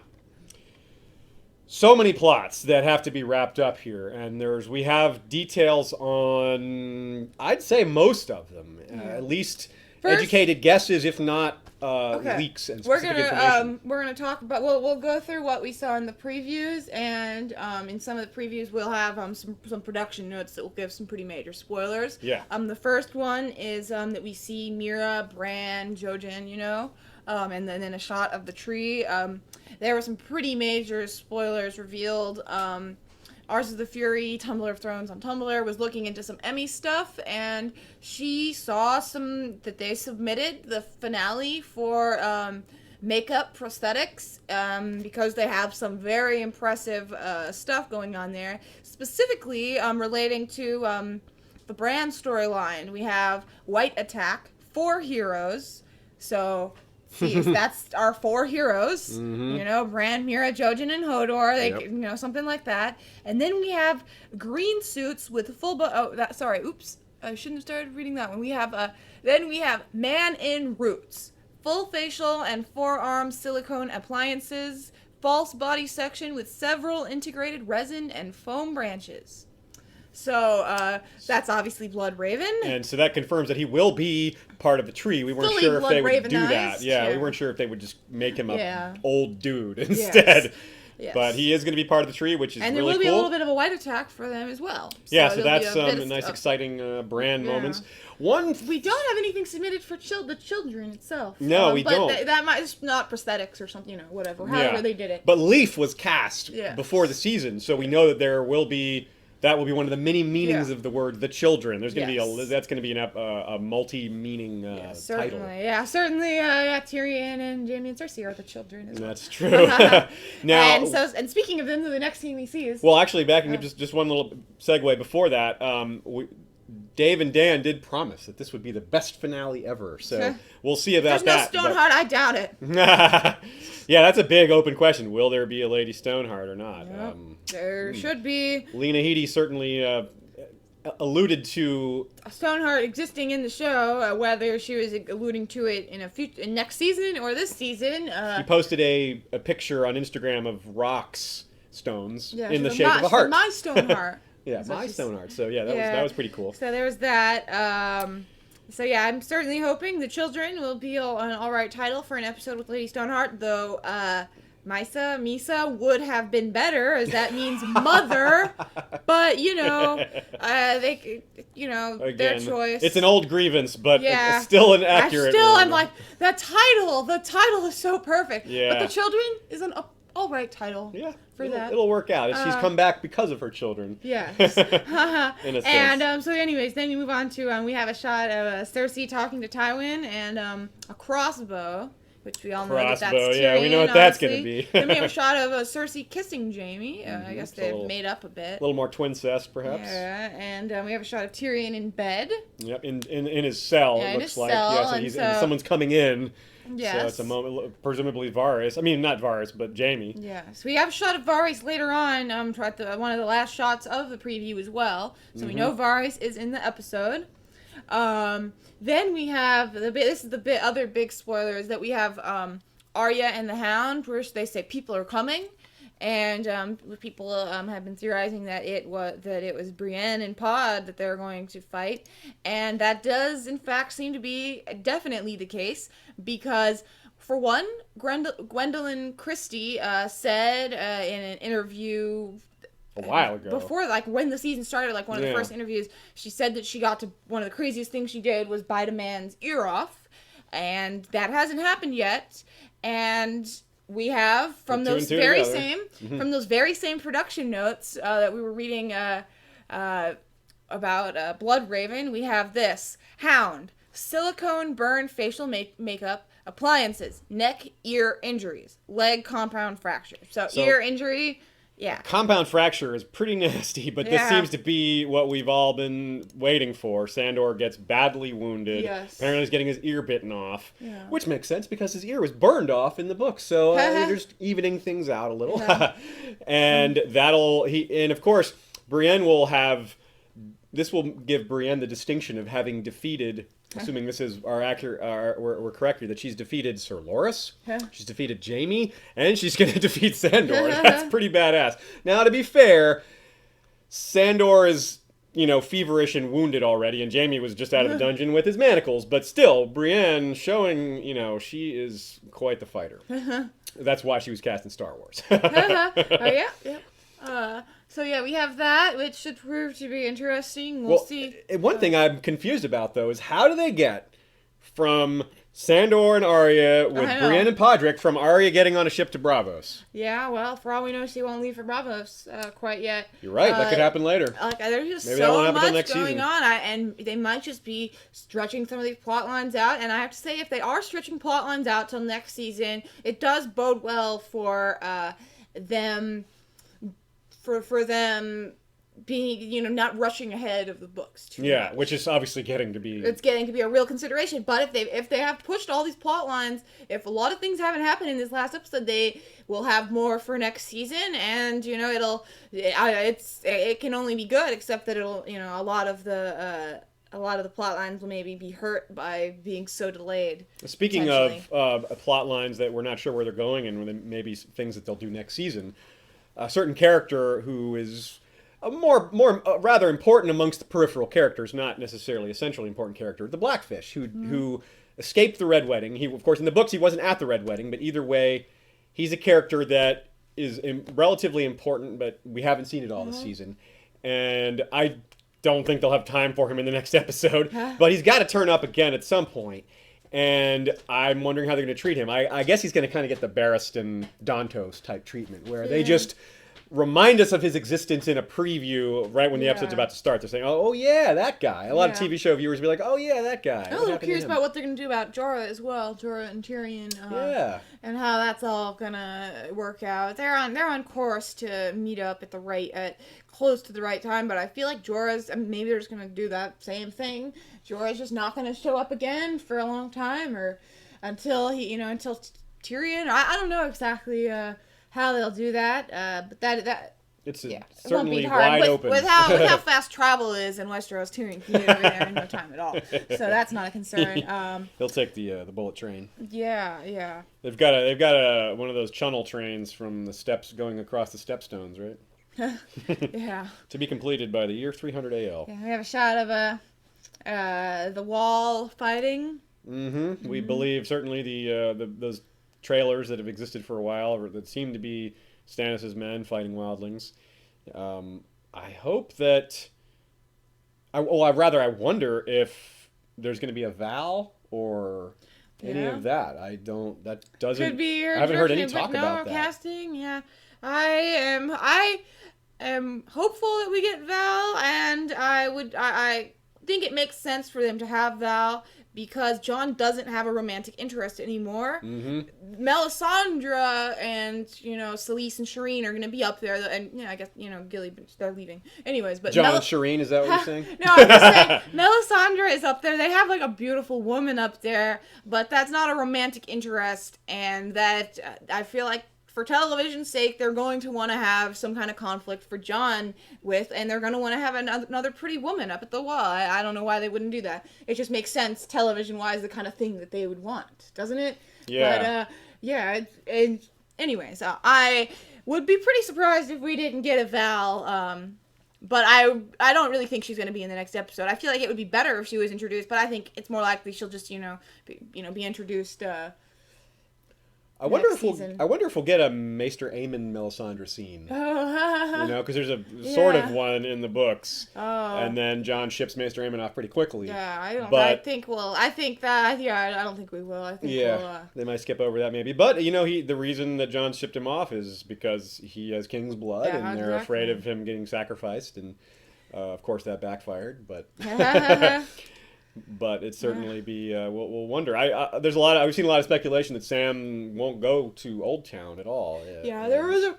Speaker 2: so many plots that have to be wrapped up here, and we have details on, I'd say, most of them. At least educated guesses, if not leaks and specific information.
Speaker 1: We're gonna talk about. We'll go through what we saw in the previews, and in some of the previews we'll have some production notes that will give some pretty major spoilers.
Speaker 2: Yeah.
Speaker 1: The first one is that we see Mira, Bran, Jojen, and then a shot of the tree. There were some pretty major spoilers revealed. Ours is the Fury, Tumbler of Thrones on Tumblr, was looking into some Emmy stuff, and she saw that they submitted the finale for makeup prosthetics because they have some very impressive stuff going on there, specifically relating to the Bran storyline. We have White Attack, 4 heroes, so... that's our 4 heroes, Bran, Mira, Jojen, and Hodor, something like that. And then we have green suits with full I shouldn't have started reading that one. We have Man in Roots, full facial and forearm silicone appliances, false body section with several integrated resin and foam branches. So that's obviously Blood Raven.
Speaker 2: And so that confirms that he will be part of the tree. We weren't sure if they would do that. Yeah, we weren't sure if they would just make him a old dude instead. Yes. But he is going to be part of the tree, which is really cool.
Speaker 1: And there will be a little bit of a White Attack for them as well.
Speaker 2: So that's some nice, exciting Bran moments.
Speaker 1: We don't have anything submitted for the children itself.
Speaker 2: No, we don't.
Speaker 1: But that might just not prosthetics or something, whatever. However they did it.
Speaker 2: But Leaf was cast before the season, so we know that there will be... That will be one of the many meanings of the word "the children." There's going to be that's going to be a multi-meaning
Speaker 1: certainly.
Speaker 2: title.
Speaker 1: Yeah, certainly. Tyrion and Jaime and Cersei are the children as well.
Speaker 2: That's true. Now,
Speaker 1: and speaking of them, the next thing we see is
Speaker 2: actually backing up just one little segue before that. Dave and Dan did promise that this would be the best finale ever, so we'll see about that.
Speaker 1: There's no Stoneheart, I doubt it.
Speaker 2: Yeah, that's a big open question. Will there be a Lady Stoneheart or not?
Speaker 1: Yep. There should be.
Speaker 2: Lena Headey certainly alluded to
Speaker 1: Stoneheart existing in the show, whether she was alluding to it in next season or this season.
Speaker 2: She posted a picture on Instagram of rocks stones in the shape of a heart.
Speaker 1: My Stoneheart.
Speaker 2: Yeah, my Stoneheart. So that was pretty cool.
Speaker 1: So there was that. I'm certainly hoping the children will be an all right title for an episode with Lady Stoneheart, though Misa would have been better, as that means mother. But they,
Speaker 2: Again,
Speaker 1: their choice.
Speaker 2: It's an old grievance, but it's still an accurate.
Speaker 1: I'm like, the title is so perfect.
Speaker 2: Yeah.
Speaker 1: But the children is an all right title.
Speaker 2: Yeah.
Speaker 1: That.
Speaker 2: It'll work out. She's come back because of her children.
Speaker 1: Yes.
Speaker 2: In a sense.
Speaker 1: And so anyways, then you move on to, we have a shot of Cersei talking to Tywin and a crossbow, which we all know that's Tyrion,
Speaker 2: we know what that's going to be.
Speaker 1: Then we have a shot of Cersei kissing Jaime. I guess they've made up a bit.
Speaker 2: A little more twin-cest, perhaps.
Speaker 1: Yeah, and we have a shot of Tyrion in bed.
Speaker 2: Yep, in his cell, it looks like.
Speaker 1: Cell,
Speaker 2: and someone's coming in.
Speaker 1: Yes.
Speaker 2: So it's a moment, presumably Varys. I mean, not Varys, but Jaime.
Speaker 1: Yes. We have a shot of Varys later on, one of the last shots of the preview as well. So we know Varys is in the episode. Then we have, this is the other big spoiler, is that we have Arya and the Hound, where they say people are coming. And people have been theorizing that it was Brienne and Pod that they're going to fight, and that does in fact seem to be definitely the case, because for one, Gwendolyn Christie said in an interview
Speaker 2: a while ago,
Speaker 1: before when the season started, one of the first interviews, she said that she got to one of the craziest things she did was bite a man's ear off, and that hasn't happened yet, and we have from those very same production notes that we were reading about Blood Raven. We have this: Hound, silicone burn facial makeup, appliances, neck, ear injuries, leg compound fracture. So ear injury. Yeah.
Speaker 2: Compound fracture is pretty nasty, but this seems to be what we've all been waiting for. Sandor gets badly wounded.
Speaker 1: Yes.
Speaker 2: Apparently he's getting his ear bitten off, which makes sense because his ear was burned off in the book. So they're just evening things out a little. Yeah. And and of course, Brienne will have, this will give Brienne the distinction of having defeated, assuming this is we're correct here, that she's defeated Sir Loras, she's defeated Jaime, and she's going to defeat Sandor. That's pretty badass. Now, to be fair, Sandor is, feverish and wounded already, and Jaime was just out of the dungeon with his manacles. But still, Brienne showing, she is quite the fighter. That's why she was cast in Star Wars.
Speaker 1: Oh, yeah? Yeah. So, yeah, we have that, which should prove to be interesting. We'll see.
Speaker 2: One thing I'm confused about, though, is how do they get from Sandor and Arya with Brienne and Podrick from Arya getting on a ship to Braavos?
Speaker 1: Yeah, well, for all we know, she won't leave for Braavos quite yet.
Speaker 2: You're right. That could happen later.
Speaker 1: There's just
Speaker 2: Maybe that won't
Speaker 1: so
Speaker 2: happen
Speaker 1: much
Speaker 2: next
Speaker 1: going
Speaker 2: season.
Speaker 1: on, and they might just be stretching some of these plot lines out. And I have to say, if they are stretching plot lines out till next season, it does bode well for them. For them being, not rushing ahead of the books too much.
Speaker 2: Which is obviously getting to be...
Speaker 1: It's getting to be a real consideration. But if they have pushed all these plot lines, if a lot of things haven't happened in this last episode, they will have more for next season, and it can only be good. Except that it'll a lot of the plot lines will maybe be hurt by being so delayed.
Speaker 2: Speaking of plot lines that we're not sure where they're going, and maybe things that they'll do next season. A certain character who is rather important amongst the peripheral characters, not necessarily essentially important character, the Blackfish, who escaped the Red Wedding. He, of course, in the books he wasn't at the Red Wedding, but either way, he's a character that is relatively important, but we haven't seen it all this season, and I don't think they'll have time for him in the next episode. But he's got to turn up again at some point. And I'm wondering how they're going to treat him. I guess he's going to kind of get the Barristan Dantos type treatment, where they just remind us of his existence in a preview right when the episode's about to start. They're saying, oh yeah, that guy. A lot of TV show viewers will be like, oh yeah, that guy.
Speaker 1: I'm a little curious about what they're going to do about Jorah as well. Jorah and Tyrion. And how that's all going to work out. They're on course to meet up at close to the right time, but I feel like maybe they're just going to do that same thing. Jorah's just not going to show up again for a long time, or until until Tyrion. I don't know exactly how they'll do that, but that
Speaker 2: it's
Speaker 1: certainly
Speaker 2: it won't be hard. Wide open.
Speaker 1: With how fast travel is in Westeros, Tyrion can get over there in no time at all. So that's not a concern.
Speaker 2: He'll take the bullet train.
Speaker 1: Yeah.
Speaker 2: They've got one of those channel trains from the steps going across the Stepstones, right?
Speaker 1: Yeah.
Speaker 2: To be completed by the year 300 AL.
Speaker 1: Yeah, we have a shot of the wall fighting.
Speaker 2: Mm-hmm. We believe certainly those trailers that have existed for a while, or that seem to be Stannis' men fighting wildlings. I hope that. I wonder if there's going to be a Val or any of that. That doesn't.
Speaker 1: Could be.
Speaker 2: I haven't heard any talk about that.
Speaker 1: Casting. Yeah, I am hopeful that we get Val, and I think it makes sense for them to have Val because Jon doesn't have a romantic interest anymore.
Speaker 2: Mm-hmm.
Speaker 1: Melisandre and Selyse and Shireen are going to be up there, and I guess Gilly, they're leaving anyways. But
Speaker 2: Jon and Shireen, is that what you're saying?
Speaker 1: No, I'm just saying Melisandre is up there. They have like a beautiful woman up there, but that's not a romantic interest, and that I feel like, for television's sake, they're going to want to have some kind of conflict for Jon and they're going to want to have another pretty woman up at the wall. I don't know why they wouldn't do that. It just makes sense, television-wise, the kind of thing that they would want, doesn't it?
Speaker 2: Yeah.
Speaker 1: But, anyways, I would be pretty surprised if we didn't get a Val, but I don't really think she's going to be in the next episode. I feel like it would be better if she was introduced, but I think it's more likely she'll just, be introduced,
Speaker 2: I wonder if we'll get a Maester Aemon Melisandre scene. Because there's a sort of one in the books, and then Jon ships Maester Aemon off pretty quickly.
Speaker 1: Yeah, I don't. But I think we'll. I think that. Yeah, I don't think we will. I think
Speaker 2: they might skip over that maybe. But the reason that Jon shipped him off is because he has king's blood, and they're afraid of him getting sacrificed, and of course that backfired. But. But it certainly be we'll wonder. We've seen a lot of speculation that Sam won't go to Old Town at all.
Speaker 1: There was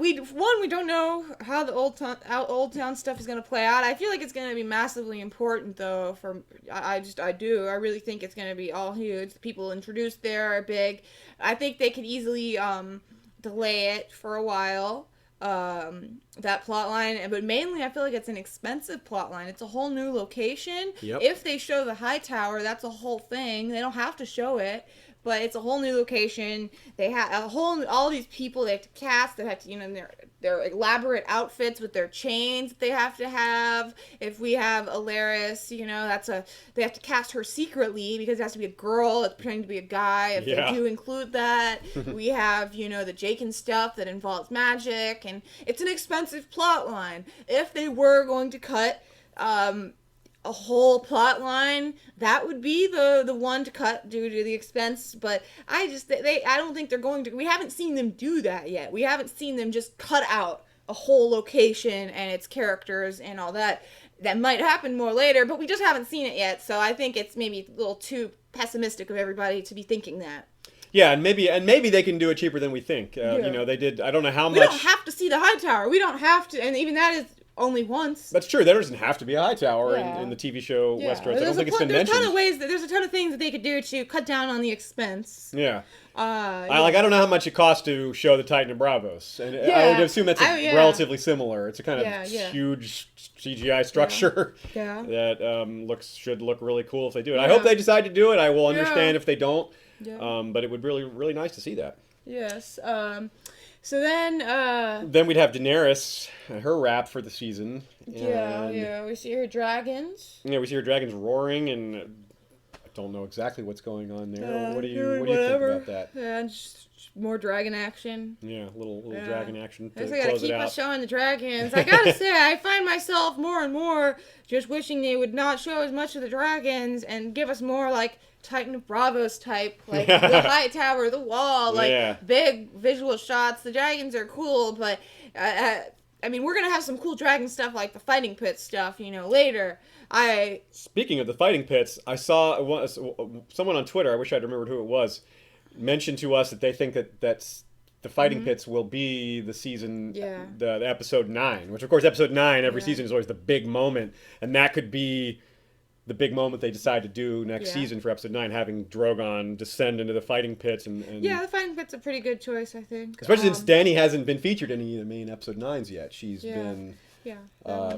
Speaker 1: we don't know how the Old Town stuff is going to play out. I feel like it's going to be massively important though. I really think it's going to be all huge. The people introduced there are big. I think they could easily delay it for a while. That plot line, but mainly I feel like it's an expensive plot line. It's a whole new location.
Speaker 2: Yep.
Speaker 1: If they show the High Tower, that's a whole thing. They don't have to show it, but it's a whole new location. They have all these people they have to cast. They have to, their elaborate outfits with their chains that they have to have. If we have Alaris, they have to cast her secretly because it has to be a girl that's pretending to be a guy. If they do include that, we have, the Jaken stuff that involves magic, and it's an expensive plot line. If they were going to cut, a whole plot line, that would be the one to cut due to the expense, but I don't think they're going to. We haven't seen them do that yet. We haven't seen them just cut out a whole location and its characters and all that. That might happen more later, but we just haven't seen it yet, so I think it's maybe a little too pessimistic of everybody to be thinking that.
Speaker 2: Yeah, and maybe they can do it cheaper than we think. They did. I don't know how much.
Speaker 1: We don't have to see the high tower. We don't have to, and even that is only once.
Speaker 2: That's true. There doesn't have to be a high tower in the TV show Westeros. I don't think it's been mentioned.
Speaker 1: There's a ton of things that they could do to cut down on the expense.
Speaker 2: Yeah. I don't know how much it costs to show the Titan of Bravos, and I would assume that's relatively similar. It's a kind of huge CGI structure that should look really cool if they do it. I hope they decide to do it. I will understand if they don't, but it would really really nice to see that.
Speaker 1: Yes. So then
Speaker 2: we'd have Daenerys, her rap for the season.
Speaker 1: We see her dragons.
Speaker 2: Yeah, we see her dragons roaring, and I don't know exactly what's going on there. What do you think about that?
Speaker 1: Yeah, just more dragon action.
Speaker 2: Yeah, little dragon action to
Speaker 1: I
Speaker 2: close it out.
Speaker 1: gotta keep us showing the dragons. I gotta say, I find myself more and more just wishing they would not show as much of the dragons and give us more like Titan of Bravos type, like the high tower, the wall, big visual shots. The dragons are cool, but we're gonna have some cool dragon stuff like the fighting pit stuff, later.
Speaker 2: Speaking of the fighting pits, I saw someone on Twitter. I wish I'd remembered who it was. Mentioned to us that they think that's the fighting pits will be the season, the episode 9, which of course episode 9 every season is always the big moment, and that could be the big moment they decide to do next season for episode 9, having Drogon descend into the fighting pits and
Speaker 1: the fighting pit's a pretty good choice, I think.
Speaker 2: Especially since Dany hasn't been featured in any of the main episode 9s yet. She's been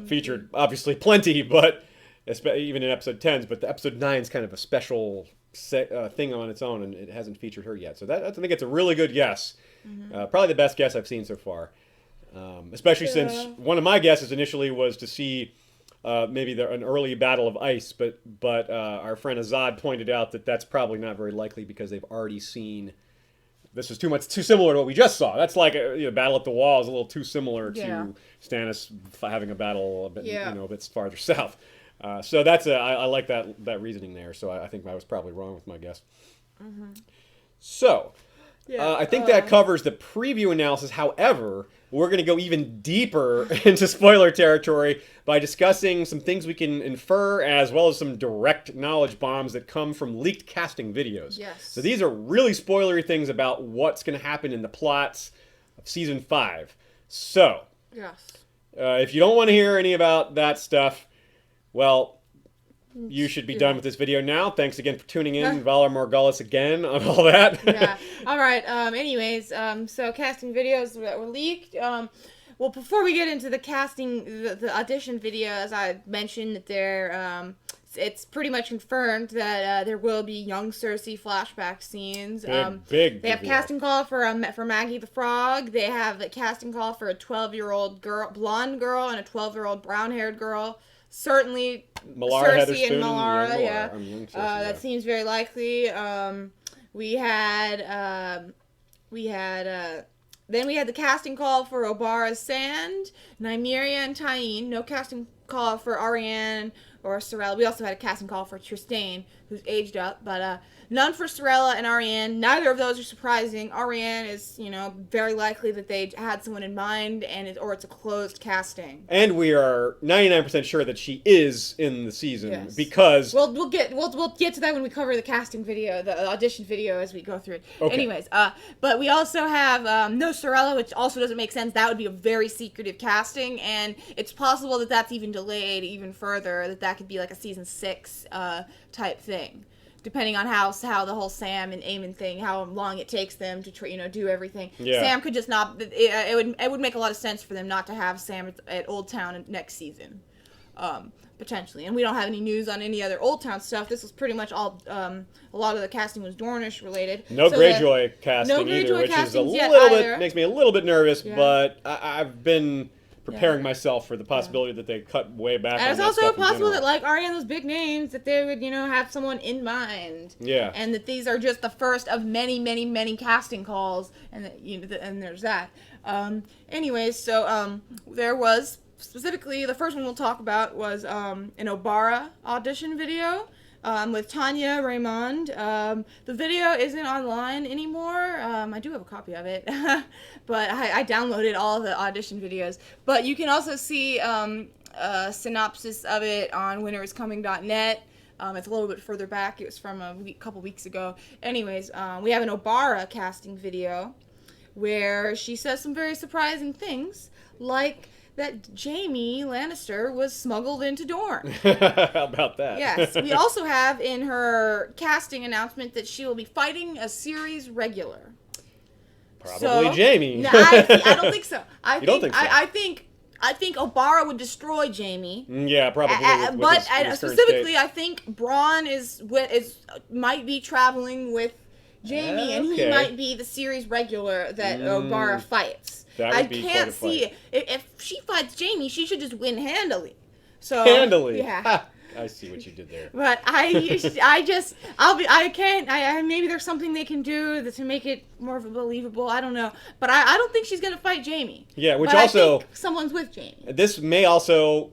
Speaker 2: featured obviously plenty, but even in episode 10s. But the episode 9's kind of a special thing on its own, and it hasn't featured her yet. So I think it's a really good guess. Probably the best guess I've seen so far. Especially since one of my guesses initially was to see maybe an early battle of ice, but our friend Azad pointed out that that's probably not very likely because they've already seen. This is too similar to what we just saw. That's like a battle at the wall is a little too similar to Stannis having a battle a bit, a bit farther south. So that's I like that reasoning there. So I think I was probably wrong with my guess. So. I think that covers the preview analysis. However, we're going to go even deeper into spoiler territory by discussing some things we can infer as well as some direct knowledge bombs that come from leaked casting videos.
Speaker 1: Yes.
Speaker 2: So these are really spoilery things about what's going to happen in the plots of Season 5. So, if you don't want to hear any about that stuff, well, you should be done with this video now. Thanks again for tuning in. Valar Morghulis again on all that.
Speaker 1: All right. Anyways, so casting videos that were leaked. Well, before we get into the casting, the audition video, as I mentioned, that it's pretty much confirmed that there will be young Cersei flashback scenes.
Speaker 2: Big.
Speaker 1: They have casting call for Maggie the Frog. They have a casting call for a 12-year-old blonde girl and a 12-year-old brown-haired girl. Certainly,
Speaker 2: Malara
Speaker 1: Cersei and Malara, that seems very likely. Then we had the casting call for Obara Sand, Nymeria, and Tyene. No casting call for Arianne or Sorella. We also had a casting call for Trystane, who's aged up, but none for Sorella and Arianne. Neither of those are surprising. Arianne is, very likely that they had someone in mind, or it's a closed casting.
Speaker 2: And we are 99% sure that she is in the season because
Speaker 1: we'll get to that when we cover the casting video, the audition video, as we go through it.
Speaker 2: Okay.
Speaker 1: Anyways, but we also have no Sorella, which also doesn't make sense. That would be a very secretive casting, and it's possible that that's even delayed even further. That could be like a season 6 type thing, depending on how the whole Sam and Aemon thing, how long it takes them to do everything. Sam could just not. It would make a lot of sense for them not to have Sam at Old Town next season. potentially. And we don't have any news on any other Old Town stuff. This was pretty much all, a lot of the casting was Dornish related.
Speaker 2: No Greyjoy casting either, which is a little bit, makes me a little bit nervous, but I've been preparing myself for the possibility that they cut way back.
Speaker 1: And it's also possible that, like, Arya and those big names, that they would, have someone in mind.
Speaker 2: Yeah.
Speaker 1: And that these are just the first of many, many, many casting calls, and that, and there's that. Anyways, so there was specifically the first one we'll talk about was an Obara audition video. With Tanya Raymond. The video isn't online anymore. I do have a copy of it, but I downloaded all the audition videos. But you can also see a synopsis of it on winteriscoming.net. It's a little bit further back. It was from a couple weeks ago. Anyways, we have an Obara casting video where she says some very surprising things, like that Jaime Lannister was smuggled into Dorne.
Speaker 2: How about that?
Speaker 1: Yes. We also have in her casting announcement that she will be fighting a series regular.
Speaker 2: Probably Jaime.
Speaker 1: No, I don't think so.
Speaker 2: You don't think so?
Speaker 1: I think Obara would destroy Jaime.
Speaker 2: Yeah, probably.
Speaker 1: But specifically, I think Bronn might be traveling with Jaime, and he might be the series regular that Obara fights.
Speaker 2: I can't
Speaker 1: see it. If she fights Jaime, she should just win handily. So
Speaker 2: handily,
Speaker 1: yeah.
Speaker 2: I see what you did there.
Speaker 1: But maybe there's something they can do to make it more believable. I don't know. But I don't think she's gonna fight Jaime.
Speaker 2: Yeah, which
Speaker 1: but
Speaker 2: also
Speaker 1: I think someone's with Jaime.
Speaker 2: This may also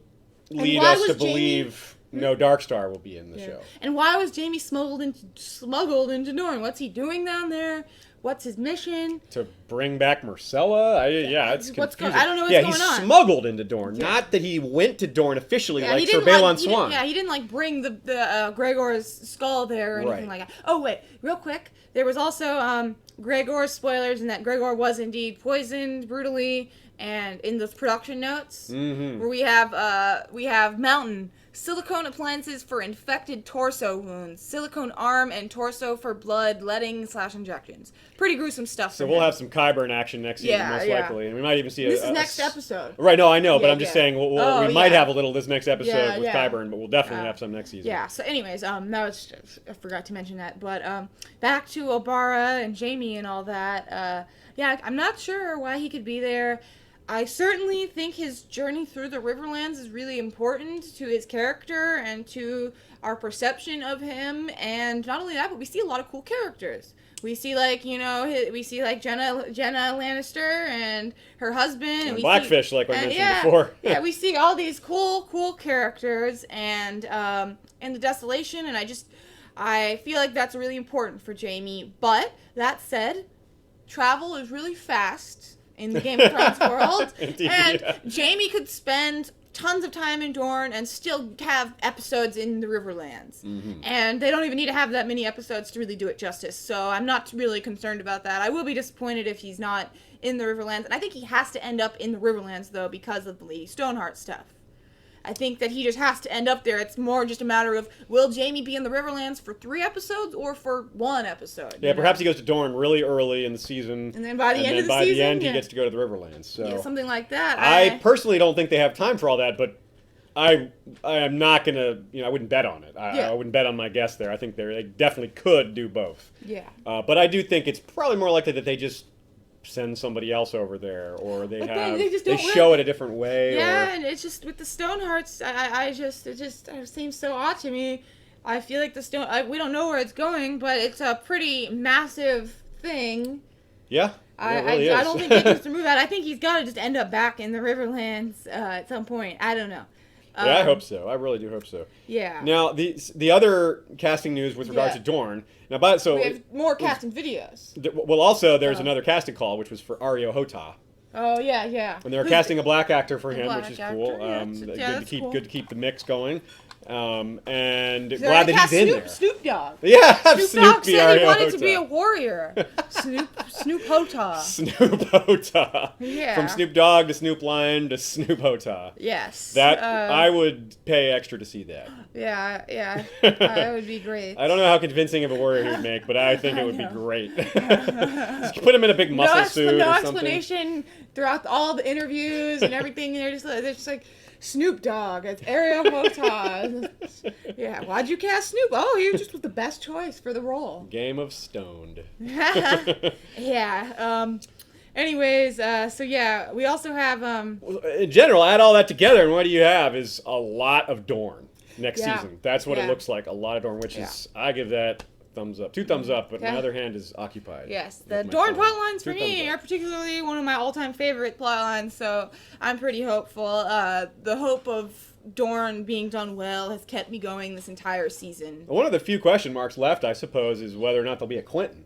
Speaker 2: lead us to believe no Darkstar will be in the show.
Speaker 1: And why was Jaime smuggled into Dorne? What's he doing down there? What's his mission?
Speaker 2: To bring back Marcella? It's confusing.
Speaker 1: I don't know what's going on.
Speaker 2: Yeah, he's smuggled into Dorne. Yeah. Not that he went to Dorne officially like Sir Balon Swan.
Speaker 1: He didn't bring the Gregor's skull there or anything like that. Oh, wait. Real quick. There was also Gregor's spoilers, and that Gregor was indeed poisoned brutally. And in the production notes, where we have Mountain, silicone appliances for infected torso wounds, silicone arm and torso for blood letting/injections. Pretty gruesome stuff.
Speaker 2: So we'll have some Qyburn action next season, most likely, and we might even see
Speaker 1: this is next episode.
Speaker 2: Right? No, I know, but I'm just saying we might have a little this next episode with Qyburn, but we'll definitely have some next season.
Speaker 1: Yeah. So, anyways, I forgot to mention that, but back to Obara and Jaime and all that. I'm not sure why he could be there. I certainly think his journey through the Riverlands is really important to his character and to our perception of him. And not only that, but we see a lot of cool characters. We see Jenna Lannister and her husband, and
Speaker 2: Blackfish, like I mentioned before.
Speaker 1: Yeah, we see all these cool characters and the desolation, and I feel like that's really important for Jaime. But that said, travel is really fast in the Game of Thrones world.
Speaker 2: Indeed,
Speaker 1: and Jaime could spend tons of time in Dorne and still have episodes in the Riverlands. And they don't even need to have that many episodes to really do it justice. So I'm not really concerned about that. I will be disappointed if he's not in the Riverlands. And I think he has to end up in the Riverlands, though, because of the Lady Stoneheart stuff. I think that he just has to end up there. It's more just a matter of, will Jaime be in the Riverlands for 3 episodes or for 1 episode?
Speaker 2: Yeah, perhaps he goes to Dorne really early in the season.
Speaker 1: And then by the end of the season,
Speaker 2: he gets to go to the Riverlands. So
Speaker 1: something like that.
Speaker 2: I personally don't think they have time for all that, but I am not going to, I wouldn't bet on it. I wouldn't bet on my guess there. I think they definitely could do both.
Speaker 1: Yeah.
Speaker 2: But I do think it's probably more likely that they just send somebody else over there, or they show it a different way.
Speaker 1: Yeah, and it's just with the Stonehearts, it seems so odd to me. I feel like we don't know where it's going, but it's a pretty massive thing.
Speaker 2: Yeah,
Speaker 1: I don't think he needs to move out. I think he's got to just end up back in the Riverlands at some point. I don't know.
Speaker 2: Yeah, I hope so. I really do hope so.
Speaker 1: Yeah.
Speaker 2: Now, the other casting news with regard to Dorne. Now, we
Speaker 1: have more casting videos.
Speaker 2: Well, also there's another casting call, which was for Aryo Hotah.
Speaker 1: Oh yeah.
Speaker 2: And they're casting a black actor for him, which is cool.
Speaker 1: Good
Speaker 2: to keep the mix going. And glad that he's in there.
Speaker 1: Snoop Dogg.
Speaker 2: Yeah,
Speaker 1: Snoop Dogg said he wanted to be a warrior. Snoop Hotah.
Speaker 2: Snoop Hotah.
Speaker 1: Yeah.
Speaker 2: From Snoop Dogg to Snoop Lion to Snoop Hotah.
Speaker 1: Yes.
Speaker 2: That I would pay extra to see that.
Speaker 1: Yeah. That would be great.
Speaker 2: I don't know how convincing of a warrior he would make, but I think it would be great. Put him in a big muscle suit or something.
Speaker 1: No explanation throughout all the interviews and everything. They're just like, Snoop Dogg as Ariel Hota. Yeah, why'd you cast Snoop? Oh, he just was the best choice for the role.
Speaker 2: Game of Stoned.
Speaker 1: Yeah. Anyways, so yeah, we also have
Speaker 2: In general, add all that together, and what do you have is a lot of Dorne next
Speaker 1: Yeah.
Speaker 2: season. That's what it
Speaker 1: Yeah.
Speaker 2: looks like, a lot of Dorne, which is, I give that thumbs up. 2 thumbs up, but
Speaker 1: Yeah.
Speaker 2: my other hand is occupied.
Speaker 1: Yes,
Speaker 2: with
Speaker 1: the
Speaker 2: my
Speaker 1: Dorne
Speaker 2: phone.
Speaker 1: plot lines for
Speaker 2: 2 thumbs
Speaker 1: me
Speaker 2: up.
Speaker 1: are particularly one of my all-time favorite plot lines, so I'm pretty hopeful. The hope of Dorne being done well has kept me going this entire season.
Speaker 2: One of the few question marks left, I suppose, is whether or not there'll be a Clinton.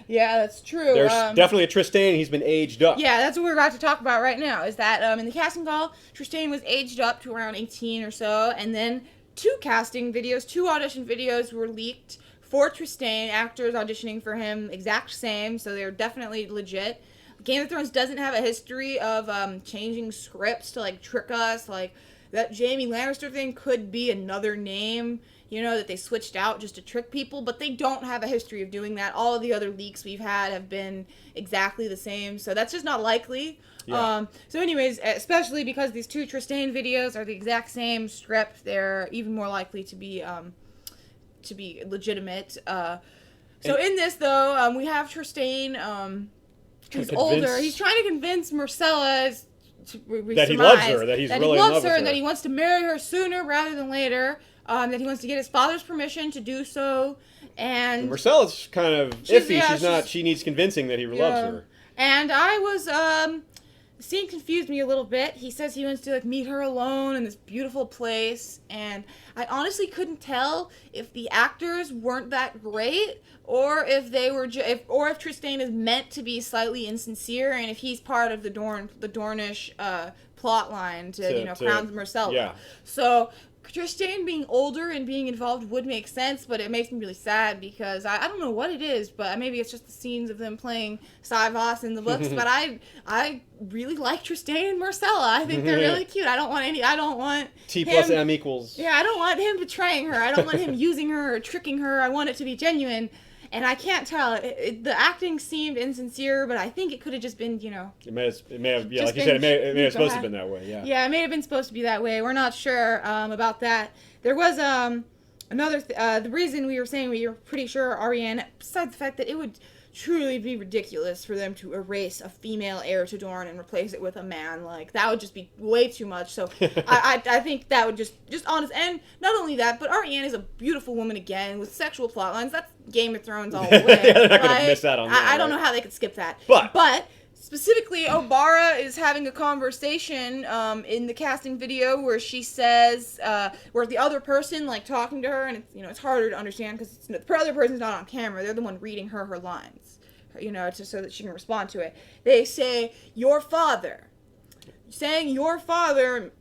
Speaker 1: Yeah, that's true.
Speaker 2: There's definitely a Trystane. He's been aged up.
Speaker 1: Yeah, that's what we're about to talk about right now, is that in the casting call, Trystane was aged up to around 18 or so, and then 2 audition videos were leaked for Trystane, actors auditioning for him, exact same, so they're definitely legit. Game of Thrones doesn't have a history of changing scripts to, like, trick us, like, that Jaime Lannister thing could be another name, you know, that they switched out just to trick people, but they don't have a history of doing that. All of the other leaks we've had have been exactly the same, so that's just not likely.
Speaker 2: Yeah.
Speaker 1: So anyways, especially because these 2 Trystane videos are the exact same script, they're even more likely to be legitimate. So in this, though, we have Trystane, he's older. He's trying to convince Myrcella
Speaker 2: that he loves her, that he's really in love with her.
Speaker 1: and that he wants to marry her sooner rather than later, that he wants to get his father's permission to do so, and
Speaker 2: Myrcella's kind of iffy. She needs convincing that he loves her.
Speaker 1: And I was, the scene confused me a little bit. He says he wants to, like, meet her alone in this beautiful place, and I honestly couldn't tell if the actors weren't that great, or if they were, or if Trystane is meant to be slightly insincere, and if he's part of the Dornish plot line to crown Myrcella.
Speaker 2: Yeah.
Speaker 1: So Trystane being older and being involved would make sense, but it makes me really sad because I don't know what it is, but maybe it's just the scenes of them playing Saivas in the books, but I really like Trystane and Myrcella. I think they're really cute. I don't want
Speaker 2: T
Speaker 1: him,
Speaker 2: plus M equals.
Speaker 1: Yeah, I don't want him betraying her. I don't want him using her or tricking her. I want it to be genuine. And I can't tell. The acting seemed insincere, but I think it could have just been,
Speaker 2: It may have, yeah, like you
Speaker 1: been-
Speaker 2: said, it may have supposed to have been that way, yeah.
Speaker 1: Yeah, it may have been supposed to be that way. We're not sure about that. There was another. The reason we were pretty sure Arianne, besides the fact that it would truly be ridiculous for them to erase a female heir to Dorne and replace it with a man. Like, that would just be way too much. So I think that would just honest. And not only that, but Arianne is a beautiful woman again with sexual plot lines. That's Game of Thrones all the way.
Speaker 2: They're not gonna miss out on that.
Speaker 1: I don't know how they could skip that.
Speaker 2: But
Speaker 1: Specifically, Obara is having a conversation in the casting video where she says, where the other person, like, talking to her, and it's harder to understand because the other person's not on camera. They're the one reading her lines, so that she can respond to it. They say, your father. Saying your father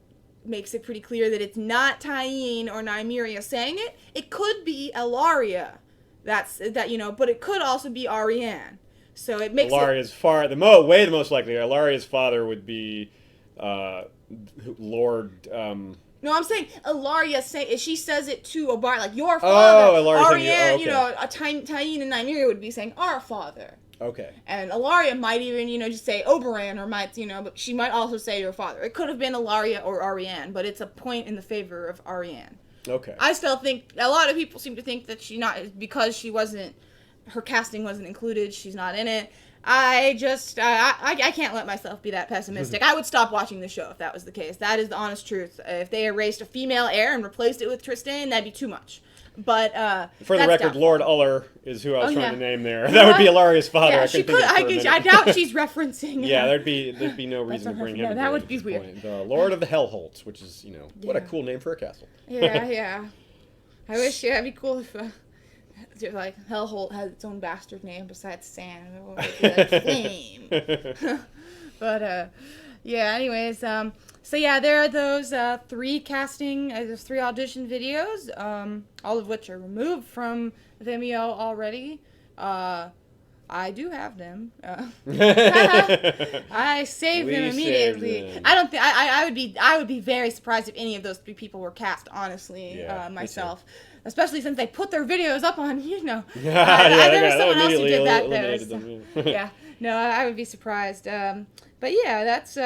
Speaker 1: makes it pretty clear that it's not Tyene or Nymeria saying it. It could be Elaria. But it could also be Arianne. So it makes
Speaker 2: Elaria's way the most likely. Elaria's father would be Lord.
Speaker 1: No, I'm saying Elaria she says it to Obara, like, your father.
Speaker 2: Elaria.
Speaker 1: Arianne, Tyene and Nymeria would be saying our father.
Speaker 2: Okay.
Speaker 1: And Elaria might even, just say Oberyn, or might, but she might also say your father. It could have been Elaria or Arianne, but it's a point in the favor of Arianne.
Speaker 2: Okay.
Speaker 1: I still think a lot of people seem to think that because her casting wasn't included, she's not in it. I can't let myself be that pessimistic. I would stop watching the show if that was the case. That is the honest truth. If they erased a female heir and replaced it with Trystane, that'd be too much. But
Speaker 2: for the record, Lord Uller is who I was trying to name there. That would be Elaria's father.
Speaker 1: Yeah, she could. I doubt she's referencing.
Speaker 2: Yeah, there'd be no reason to bring him.
Speaker 1: No, that would be weird.
Speaker 2: The Lord of the Hellholts, which is what a cool name for a castle.
Speaker 1: Yeah. I wish it'd be cool if like Hellholt has its own bastard name besides Sam. It would be like Flame. But anyways, so yeah, there are those 3 audition videos, all of which are removed from Vimeo already. I do have them. I saved them immediately. I would be very surprised if any of those 3 people were cast, honestly, myself. Especially since they put their videos up on, there was someone else who did that there. So, no, I would be surprised. But yeah, that's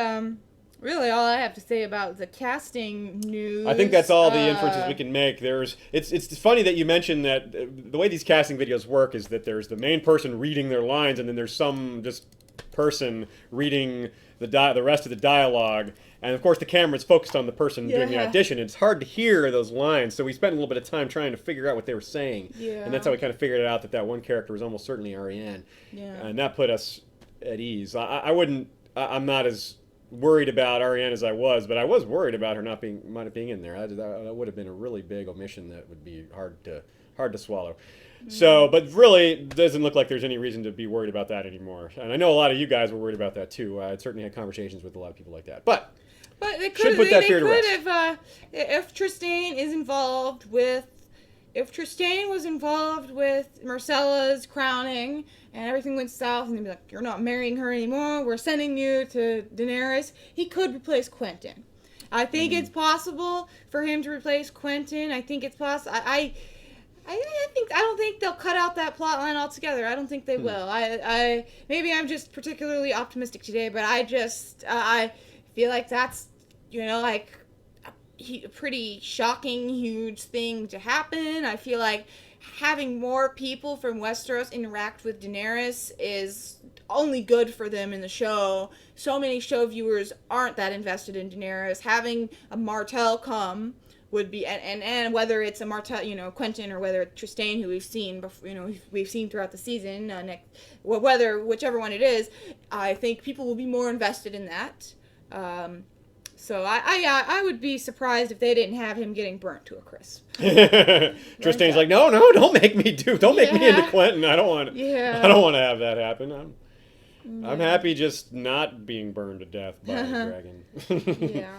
Speaker 1: Really, all I have to say about the casting news.
Speaker 2: I think that's all the inferences we can make. It's funny that you mentioned that the way these casting videos work is that there's the main person reading their lines, and then there's some just person reading the rest of the dialogue. And of course, the camera's focused on the person doing the audition. It's hard to hear those lines, so we spent a little bit of time trying to figure out what they were saying.
Speaker 1: Yeah.
Speaker 2: And that's how we kind of figured out that one character was almost certainly Ariane.
Speaker 1: Yeah.
Speaker 2: And that put us at ease. I'm not as worried about Ariane as I was, but I was worried about her not being in there. That would have been a really big omission that would be hard to swallow. So, but really, it doesn't look like there's any reason to be worried about that anymore. And I know a lot of you guys were worried about that too. I certainly had conversations with a lot of people like that. But
Speaker 1: they
Speaker 2: should put that fear to rest.
Speaker 1: If Tristane is involved with, if Tristane was involved with Myrcella's crowning and everything went south, and they'd be like, "You're not marrying her anymore. We're sending you to Daenerys," he could replace Quentin. I think it's possible for him to replace Quentin. I think it's possible. I don't think they'll cut out that plot line altogether. I don't think they will. Maybe I'm just particularly optimistic today, but I feel like that's, like a pretty shocking, huge thing to happen. I feel like having more people from Westeros interact with Daenerys is only good for them in the show. So many show viewers aren't that invested in Daenerys. Having a Martell come would be, and whether it's a Martell, Quentin, or whether it's Tristane, who we've seen before, we've seen throughout the season, whichever one it is, I think people will be more invested in that. So I would be surprised if they didn't have him getting burnt to a crisp.
Speaker 2: Tristane's like, no, don't make me into Quentin. I don't want to have that happen. I'm happy just not being burned to death by a dragon.
Speaker 1: Yeah,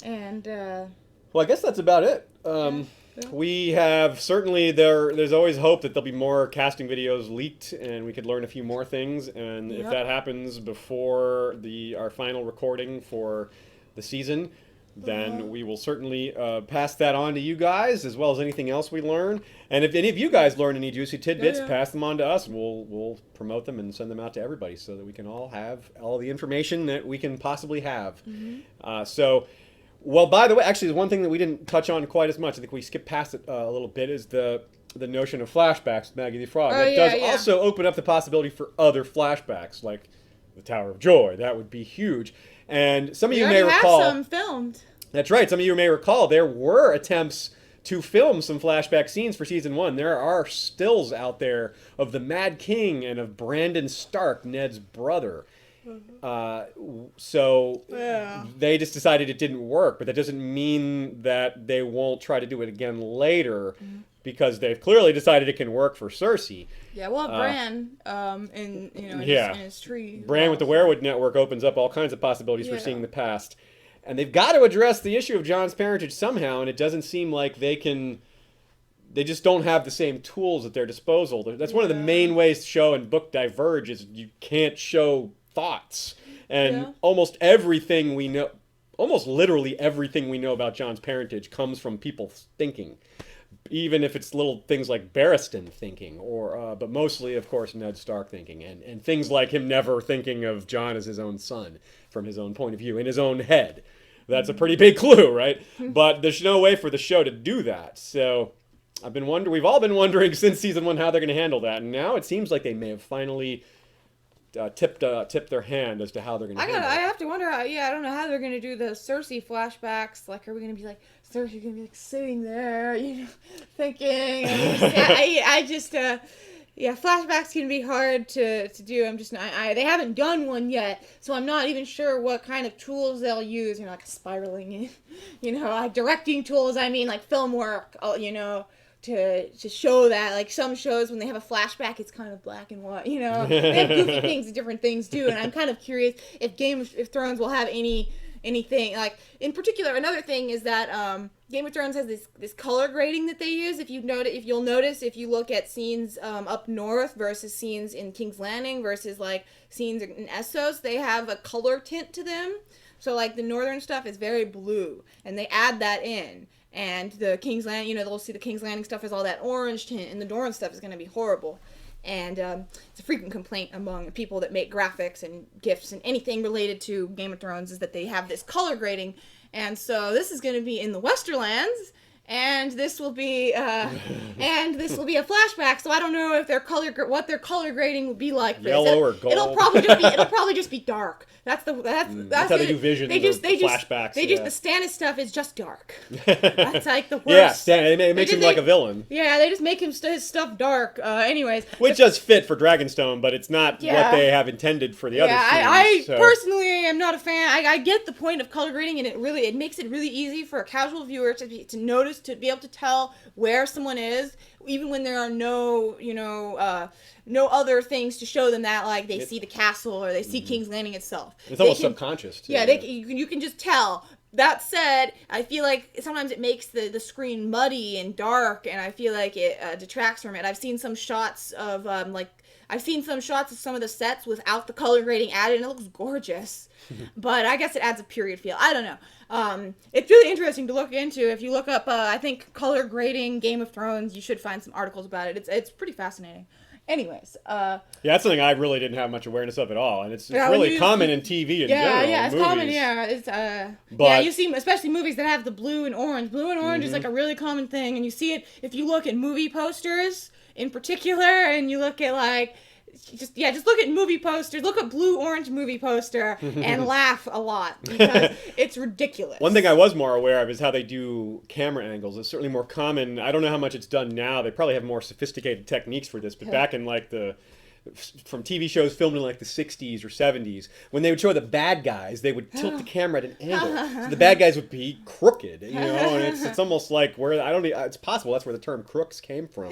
Speaker 1: and.
Speaker 2: Well, I guess that's about it. We have certainly there's always hope that there'll be more casting videos leaked, and we could learn a few more things. And if that happens before our final recording for the season, then we will certainly pass that on to you guys, as well as anything else we learn. And if any of you guys learn any juicy tidbits, pass them on to us, and we'll promote them and send them out to everybody so that we can all have all the information that we can possibly have. Well, by the way, actually, there's one thing that we didn't touch on quite as much. I think we skipped past it a little bit, is the notion of flashbacks with Maggie the Frog. That does also open up the possibility for other flashbacks, like the Tower of Joy. That would be huge. And some of you may recall...
Speaker 1: have some filmed.
Speaker 2: That's right. Some of you may recall there were attempts to film some flashback scenes for Season 1. There are stills out there of the Mad King and of Brandon Stark, Ned's brother. So they just decided it didn't work, but that doesn't mean that they won't try to do it again later, because they've clearly decided it can work for Cersei.
Speaker 1: Yeah, well, Bran, in his tree.
Speaker 2: Bran with the Werewood Network opens up all kinds of possibilities for seeing the past, and they've got to address the issue of Jon's parentage somehow, and it doesn't seem like they can. They just don't have the same tools at their disposal. That's one of the main ways show and book diverge, is you can't show thoughts, and almost literally everything we know about Jon's parentage comes from people thinking, even if it's little things like Barristan thinking, or but mostly, of course, Ned Stark thinking, and things like him never thinking of Jon as his own son from his own point of view in his own head. That's a pretty big clue, right? But there's no way for the show to do that. So we've all been wondering since Season 1 how they're going to handle that, and now it seems like they may have finally tipped their hand as to how they're going to handle it.
Speaker 1: I have to wonder I don't know how they're going to do the Cersei flashbacks. Like, are we going to be like, Cersei's going to be like sitting there, thinking? Flashbacks can be hard to do. I'm just not, they haven't done one yet, so I'm not even sure what kind of tools they'll use, like spiraling, like directing tools, like film work, to show that, like, some shows when they have a flashback, it's kind of black and white, they have goofy things and different things too, and I'm kind of curious if Game of Thrones will have anything, like, in particular. Another thing is that Game of Thrones has this color grading that they use. If you'll notice, if you look at scenes up north versus scenes in King's Landing versus, like, scenes in Essos, they have a color tint to them. So, like, the northern stuff is very blue, and they add that in. And the King's Landing, they'll see the King's Landing stuff as all that orange tint, and the Dorne stuff is going to be horrible. And it's a frequent complaint among people that make graphics and GIFs and anything related to Game of Thrones is that they have this color grading. And so this is going to be in the Westerlands, and this will be a flashback. So I don't know if what their color grading would be like.
Speaker 2: Yellow or gold.
Speaker 1: It'll probably just be dark. That's
Speaker 2: how they do visions. Flashbacks.
Speaker 1: The Stannis stuff is just dark. That's like the worst.
Speaker 2: Yeah, it makes him like a villain.
Speaker 1: Yeah, they just make his stuff dark. Anyways,
Speaker 2: which does fit for Dragonstone, but it's not what they have intended for the other series.
Speaker 1: I personally am not a fan. I get the point of color grading, and it makes it really easy for a casual viewer to notice, to be able to tell where someone is, even when there are no other things to show them that, like they see the castle or they see King's Landing itself.
Speaker 2: It's almost subconscious too.
Speaker 1: Yeah, you can just tell. That said, I feel like sometimes it makes the screen muddy and dark, and I feel like it detracts from it. I've seen some shots of some of the sets without the color grading added, and it looks gorgeous. But I guess it adds a period feel. I don't know. It's really interesting to look into. If you look up, I think, color grading Game of Thrones, you should find some articles about it. It's pretty fascinating. Anyways,
Speaker 2: that's something I really didn't have much awareness of at all, and it's really common in TV in general.
Speaker 1: Yeah, it's
Speaker 2: movies.
Speaker 1: common. Yeah, it's you see, especially movies that have the blue and orange. Blue and orange is like a really common thing, and you see it if you look at movie posters in particular, and you look at like. Just look at movie posters. Look at blue-orange movie poster and laugh a lot because it's ridiculous.
Speaker 2: One thing I was more aware of is how they do camera angles. It's certainly more common. I don't know how much it's done now. They probably have more sophisticated techniques for this. But back in from TV shows filmed in like the 60s or 70s, when they would show the bad guys, they would tilt the camera at an angle. So the bad guys would be crooked, and it's almost like it's possible that's where the term crooks came from.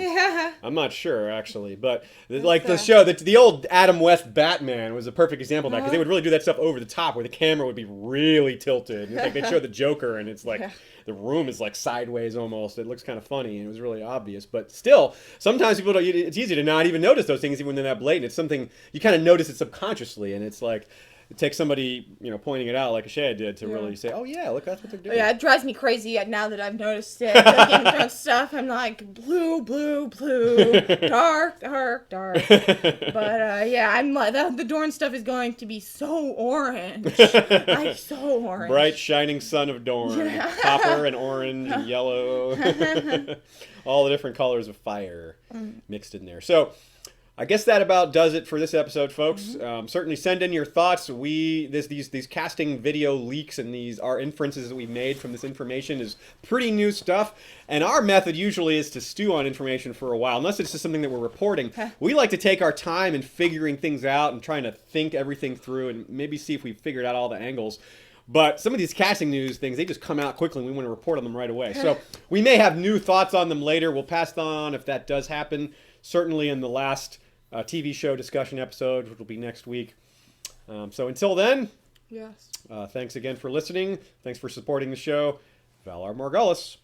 Speaker 2: I'm not sure, actually, but the show, the old Adam West Batman was a perfect example of that, because they would really do that stuff over the top, where the camera would be really tilted. It's like they'd show the Joker, and it's like... The room is like sideways almost. It looks kind of funny, and it was really obvious. But still, sometimes it's easy to not even notice those things even when they're that blatant. It's something you kind of notice it subconsciously, and it's like it takes somebody pointing it out like Ashaya did to really say, "Oh yeah, look, that's what they're doing."
Speaker 1: Yeah, it drives me crazy now that I've noticed it. The Game of Thrones stuff, I'm like blue, blue, blue, dark, dark, dark. But I'm like the Dorne stuff is going to be so orange, like so orange.
Speaker 2: Bright shining sun of Dorne, copper and orange and yellow, all the different colors of fire mixed in there. So. I guess that about does it for this episode, folks. Certainly send in your thoughts. These casting video leaks and our inferences that we made from this information is pretty new stuff. And our method usually is to stew on information for a while, unless it's just something that we're reporting. We like to take our time in figuring things out and trying to think everything through and maybe see if we figured out all the angles. But some of these casting news things, they just come out quickly and we want to report on them right away. So we may have new thoughts on them later. We'll pass on if that does happen. Certainly in the last TV show discussion episode, which will be next week. So until then,
Speaker 1: yes.
Speaker 2: Thanks again for listening. Thanks for supporting the show. Valar Morghulis.